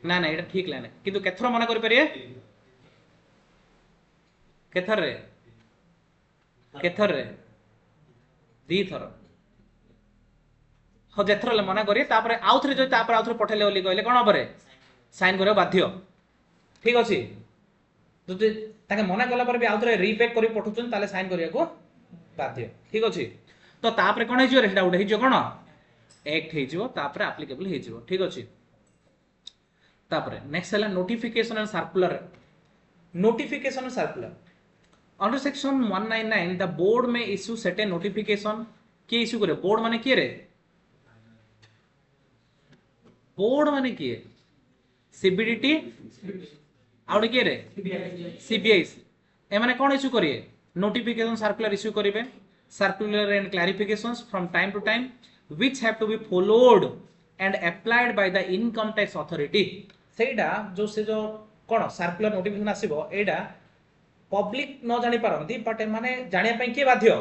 ना ना एटा ठीक लाने किंतु केथर मना करि परिए केथर रे दी थर हो जेथर ले मना करिए तापर आउथरे जो तापर आउथरे पठेले बोली कहले कोन बरे साइन करियो बाध्य ठीक अछि जदी ताके मना कला पर भी आउथरे रीपैक करि पठुचन ताले साइन करिया को बाध्य ठीक अछि तो तापर कोन हेजियो रेटा उठे हेजियो कोन एक्ट हेजियो तापर एप्लीकेबल हेजियो ठीक अछि तापर नेक्स्ट हला notification and circular under section 199 the board में इश्यू सेट ए नोटिफिकेशन के इश्यू करे बोर्ड माने किए रे बोर्ड माने किए सीबीडीटी आउट किए रे सीबीआईसी ए माने कोन इश्यू करिए नोटिफिकेशन सर्कुलर इश्यू करिवे circular and clarifications from time to time which have to be followed and applied by the income tax authority सेटा जो कोन सर्कुलर नोटिफिकेशन आसीबो एडा पब्लिक न जानि पारंती बट माने जानिया पई के बाध्य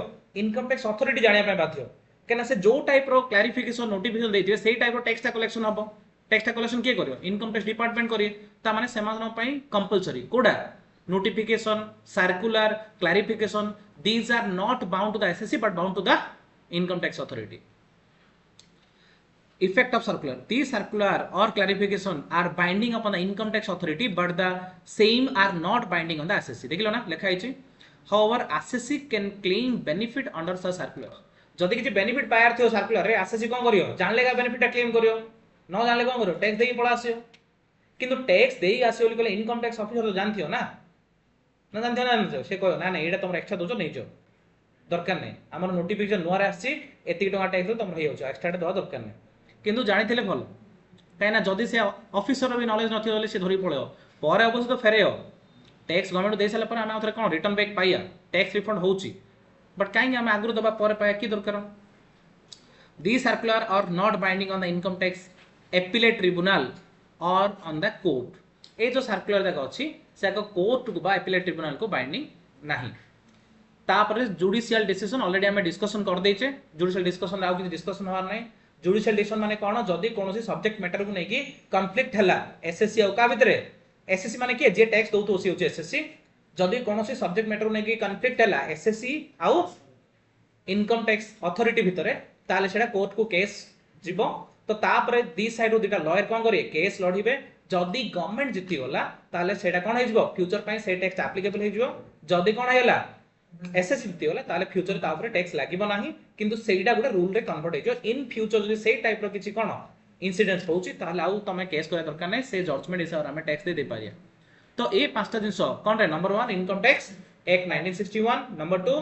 इनकम टैक्स अथॉरिटी जानिया पई बाध्य केना से जो टाइप रो क्लैरिफिकेशन नोटिफिकेशन देथिबे सेही टाइप रो टैक्स कलेक्शन हबो टैक्स कलेक्शन के करियो इनकम टैक्स डिपार्टमेंट करिए ता माने सेमान पई कंपलसरी कोडा notification circular clarification these are not bound to the SSC but bound to the income tax authority effect of circular these circular or clarification are binding upon the income tax authority but the same are not binding on the SSC देखिलो ना लिखा है however SSC can claim benefit under such circular जदि किछि बेनिफिट पायर थियो सर्कुलर रे SSC कोन करियो जानलेगा बेनिफिट क्लेम करियो न जानले कोन करियो टैक्स देई पळा आसियो किंतु टैक्स देई आसियो बोली इनकम टैक्स ऑफिसर तो जानथियो ना ना जानथियो ना से कहो ना ना एटा तुम एक्स्ट्रा दोजो नै जो दरकार नै हमर नोटिफिकेशन नुआर आछि एति टका टैक्स तुम रहि होछ एक्स्ट्रा दो दरकार नै किंतु जानिथिले भल काइना जदि से ऑफिसर भी नॉलेज नथियो बोली से धरि पळेयो पर अवश्य तो फेरेयो टैक्स गवर्नमेंट दे साला पर हम आथरे कोन रिटर्न बैक पाइया टैक्स रिफंड होउची बट काई हम आगु दबा पर पाया की दरकार the circular are not binding on the income tax appellate tribunal और ऑन द कोर्ट ए जो सर्कुलर जाक अछि से कोर्ट को बा एपिलेट ट्रिब्यूनल को बाइंडिंग नाही तापर जुडिशियल डिसीजन ऑलरेडी हमें डिस्कशन कर देचे जुडिशियल डिस्कशन आउ कि डिस्कशन होवार नै जुडिशियल डिसीजन माने कोन जदी कोनोसी सब्जेक्ट मैटर को नै कि कॉन्फ्लिक्ट हला एसएससी औ का भितरे एसएससी माने कि जे टैक्स दउतो सी होचे एसएससी जदी कोनोसी सब्जेक्ट मैटर को नै कि कॉन्फ्लिक्ट हला एसएससी आउ इनकम टैक्स अथॉरिटी भितरे ताले सेडा कोर्ट को केस जिवो तो तापर दी साइड रो दिटा लॉयर कोन करिए केस लढिबे जदी गवर्नमेंट जिति होला ताले सेडा कोन हेजबो फ्यूचर पई से टैक्स एप्लीकेबल हेजबो जदी कोन हेला एसएससी जिति होला ताले फ्यूचर ता ऊपर टैक्स लागिबो नाही किंतु सेडा गुडा रूल रे कन्वर्ट हेजो इन फ्यूचर जदी से टाइप रो किछि कोन इंसिडेंट होउची ताले आउ तमे केस करे दरकार नै से जजमेंट हिसाब रे हमें टैक्स दे पारिया तो ए पांचटा जिंस कोन रे number 1 income tax act 1961 number 2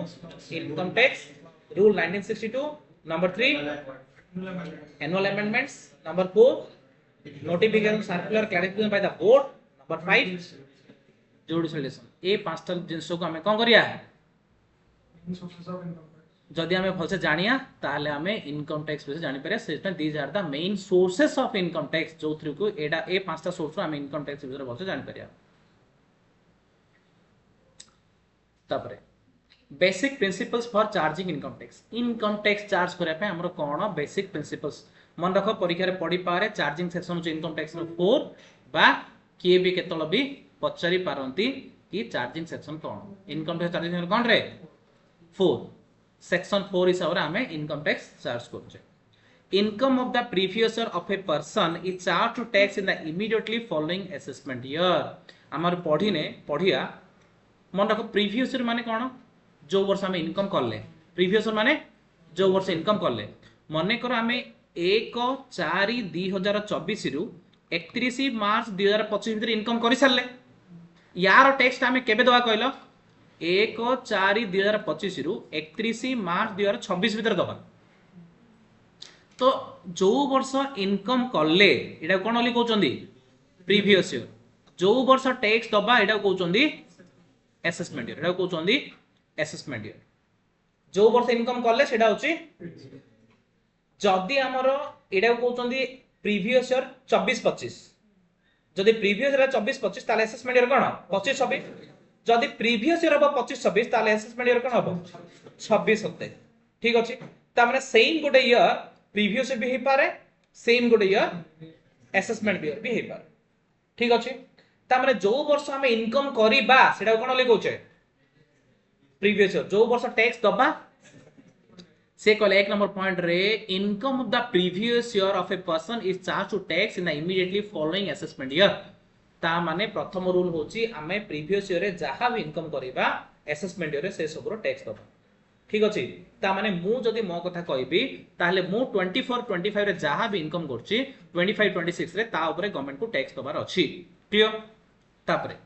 income tax rule 1962 number 3 annual amendments number 4 notification circular clarification by the board number 5 judicial decision ए पांचटा जिंस को हमें कोन करिया जदि हमें भलसे जानिया ताले हमें इनकम टैक्स विषय जानि परिया सेटा these are the main sources of income tax जो थ्रू को एडा ए पांचटा सोर्स हमें इनकम टैक्स विषय भलसे जानि परिया तापरे basic principles for charging income tax charge करे पे हमरो कोन बेसिक प्रिंसिपल्स मन रखो परीक्षा रे पढी पारे चार्जिंग सेक्शन जो इनकम टैक्स नो 4 बा के भी केतल भी पचारि पारंती कि चार्जिंग सेक्शन कोन इनकम टैक्स चार्जिंग सेक्शन कोन रे 4 सेक्शन 4 हिसाब रे हमें इनकम टैक्स चार्ज करछे income of the previous year of a person is charge to tax in the immediately following assessment year हमर पढिया मन रखो प्रीवियस ईयर माने कोन जो वर्ष हमें इनकम करले प्रीवियस माने जो वर्ष इनकम करले मने करो हमें 1/4/2024 रु 31 मार्च 2025 भीतर इनकम करि सारले यार टैक्स हमें केबे दवा कहलो 1/4/2025 रु 31 मार्च 2026 भीतर दवा तो जो वर्ष इनकम करले एटा कोन ओली कहउचंदी प्रीवियस ईयर जो वर्ष टैक्स दवा एटा कहउचंदी असेसमेंट ईयर एटा कहउचंदी असेसमेंट ईयर जो वर्ष इनकम करले सेटा होची जदी हमरो एटा कहउचंदी प्रीवियस ईयर 24-25 जदी प्रीवियस ईयर 24-25 ताले असेसमेंट ईयर कोन 25-26 जदी प्रीवियस ईयर हो 25-26 ताले असेसमेंट ईयर कोन हो 26-27 ठीक अछि ता माने सेम गोटे ईयर प्रीवियस भी हे पारे सेम गोटे ईयर असेसमेंट ईयर भी हे पारे ठीक अछि ता माने जो वर्ष हमें इनकम करिबा सेटा कोन लिखौछे प्रीवियस ईयर जो वर्ष टैक्स दबा से कहले एक नंबर पॉइंट रे income of the previous year of a person is charge to tax in the immediately following assessment year ता माने प्रथम रूल होची हमें प्रीवियस ईयर रे जहां भी इनकम करिबा असेसमेंट ईयर रे से सब रो टैक्स दबा ठीक अच्छे ताने मु जदि मो कथा कहबी ताहले मु 24 25 रे जहाँ भी इनकम करछि 25 26 रे ता ऊपर गवर्नमेंट को टैक्स दबार अछि क्लियर तापरे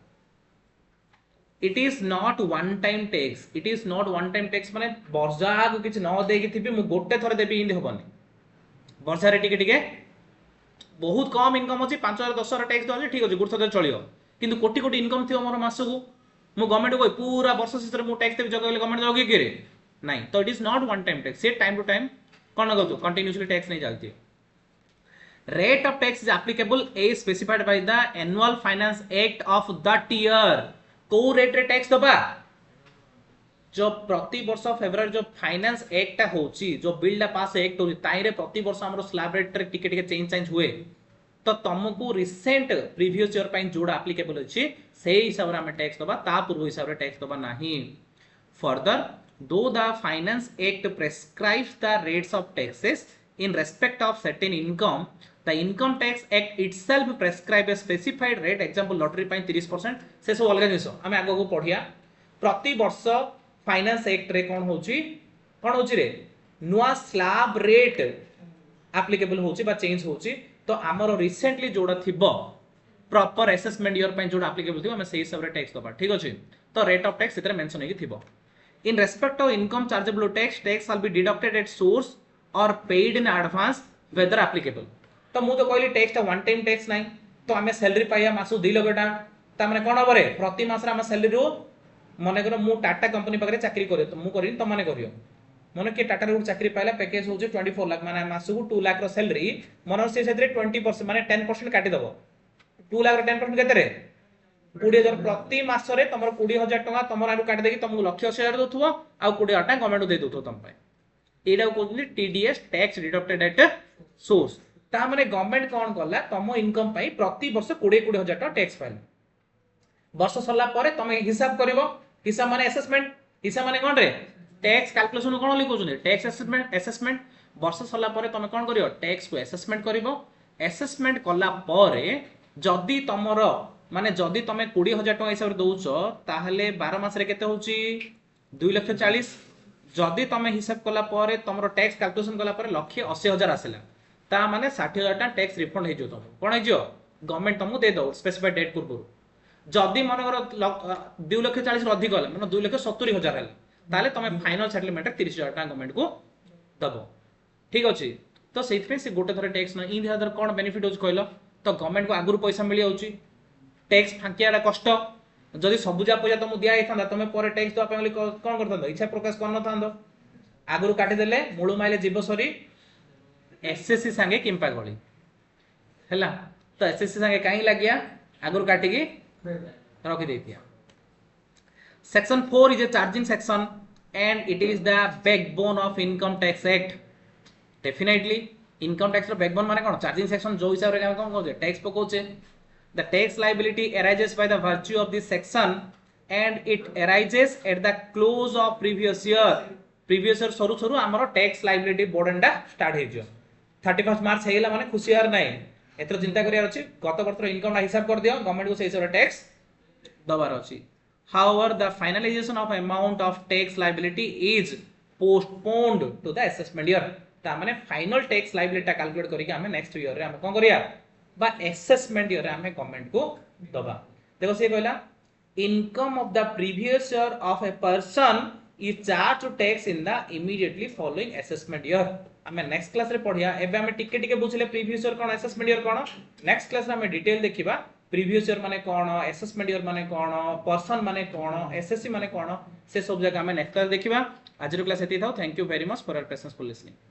it is not one time tax it is not one time tax माने वर्षा को किछ न देकी थिबी मु गोटे थरे देबी इंदे होबनी वर्षा रे टिके टिके बहुत कम इनकम अछि 5000 10000 टैक्स दो ठीक अछि गुरथदे चलियो किंतु कोटी कोटी इनकम थियो मोर मासकू मु गवर्नमेंट को पूरा वर्ष शेष मु टैक्स देबी जगह गवर्नमेंट जगे के रे नहीं तो it is not one time tax से टाइम टू टाइम कोन गलतो कंटीन्यूअसली टैक्स नहीं जालती rate of tax is applicable is specified by the annual finance act of that year को रेट रे टैक्स दबा जो प्रति वर्ष फेब्रुआरी जो फाइनेंस एक्ट टा होची जो बिल टा पास एक्ट होची ताई रे प्रति वर्ष हमरो स्लैब रेट रे टिके टिके चेंज हुए तो तुमको रिसेंट प्रीवियस ईयर पई जोड़ा एप्लीकेबल अछि सेही हिसाब रे हम टैक्स दबा ता पूर्व हिसाब रे टैक्स दबा नाही फर्दर दो the finance act prescribes the rates of taxes in respect of certain income the income tax act itself prescribe a specified rate example lottery ପାଇଁ 30% से सब अलग जिंस हम आगो को पढिया प्रति वर्ष फाइनेंस एक्ट रे कोन होची रे नुआ स्लैब रेट एप्लीकेबल होची बा चेंज होची तो हमरो रिसेंटली जोड़ा थिबो प्रॉपर असेसमेंट ईयर ପାଇଁ जोड़ा एप्लीकेबल थिबो हम सेही सब रे टैक्स दबा ठीक अछि तो रेट ऑफ टैक्स इतरे मेंशन हेकी थिबो in respect of income chargeable tax shall be deducted at source or paid in advance whether applicable तो मु तो कहली टैक्स टा वन टाइम टैक्स नाही तो हमें सैलरी पाइया मासु 2 लाख टा ता माने कोन हबरे प्रति मास रे हम सैलरी रो मने करो मु टाटा कंपनी पकरे चाकरी करे तो मु करिन तो माने करियो मने के टाटा रो चाकरी पाइला पैकेज हो 24 लाख माने मासु को 2 लाख रो सैलरी मने से सेतरे 20% माने 10% काटी दबो 2 लाख रो 10% केते रे 20000 प्रति मास रे तमरो 20000 टका तमरो आरु काटी देकी तुमको 1,80,000 दउथुवा आ 20000 टका गवर्नमेंट दे दउथुवा तम पाए एडा कोली TDS tax deducted at source ता माने गवर्नमेंट कोन करला तम इनकम पई प्रति वर्ष 20,000 टका टैक्स फाइल वर्ष सरला परे तमे हिसाब करबो हिसाब माने असेसमेंट हिसाब माने कोन रे टैक्स कैलकुलेशन कोन लिखो छने टैक्स असेसमेंट वर्ष सरला परे तमे कोन करियो टैक्स को असेसमेंट करबो असेसमेंट कला परे जदी तमरो माने जदी तमे 20,000 टका हिसाब दउचो ताहले 12 मास रे केते होची 2,40,000 जदी तमे हिसाब कला परे तमरो टैक्स कैलकुलेशन कला परे 1,80,000 आसेला ता माने 60,000 टका टैक्स रिफंड हे जो तम कोन हे जो गवर्नमेंट तुमको दे दो स्पेसिफाइड डेट पूर्व जदी मनकर 2,40,000 रो अधिक होला माने 2,70,000 हैला ताले तमे फाइनल सेटलमेंट 30,000 टका गवर्नमेंट को दबो ठीक अछि तो सेथि से गोटे थरे टैक्स न इन अदर कोन बेनिफिट होच कहलो तो गवर्नमेंट को आगुर पैसा मिली होची टैक्स फांकियाडा कष्ट जदि सबुजा पैसा तुम दिया हेथांदा तमे परे टैक्स दवा पे कोन करथांदो इच्छा प्रकाश करन थांदो आगुर काटी देले मुळु माइले जीवसरी एसएससी संगे किंपा गळी हैला तो एसएससी संगे काई लागिया आगुर काटी की रखि देतिया section 4 is a charging section and it is the backbone of income tax act definitely income tax रो बैकबोन माने कोन चार्जिंग सेक्शन जो हिसाब रे कोन कहजे टैक्स पकोचे the tax liability arises by the virtue of this section and it arises at the close of previous year सरू सरू हमरो tax liability burden टा स्टार्ट हे जो 31 मार्च हेला माने खुशी यार नाही एतर चिंता करियार अछि गत वर्ष इनकम ना हिसाब कर दियो गवर्नमेंट को सेही सब टैक्स दबार अछि however the finalization of amount of tax liability is postponed to the assessment year ता माने फाइनल टैक्स लायबिलिटी टा कैलकुलेट करिके हमें नेक्स्ट ईयर रे हम कोन करिया बा असेसमेंट ईयर हमें गवर्नमेंट को दबा देखो से कहला income of the previous year of a person is charge to tax in the immediately following assessment year हमें नेक्स्ट क्लास रे पढिया एबे हमें टिके टिके बुझले प्रीवियस ईयर कोन असेसमेंट ईयर कोन नेक्स्ट क्लास रे हमें डिटेल देखिबा प्रीवियस ईयर माने कोन असेसमेंट ईयर माने कोन पर्सन माने कोन एसएससी माने कोन से सब जगह हमें नेक्स्ट क्लास देखिबा आज रो क्लास एती थाउ thank you very much for your patience for listening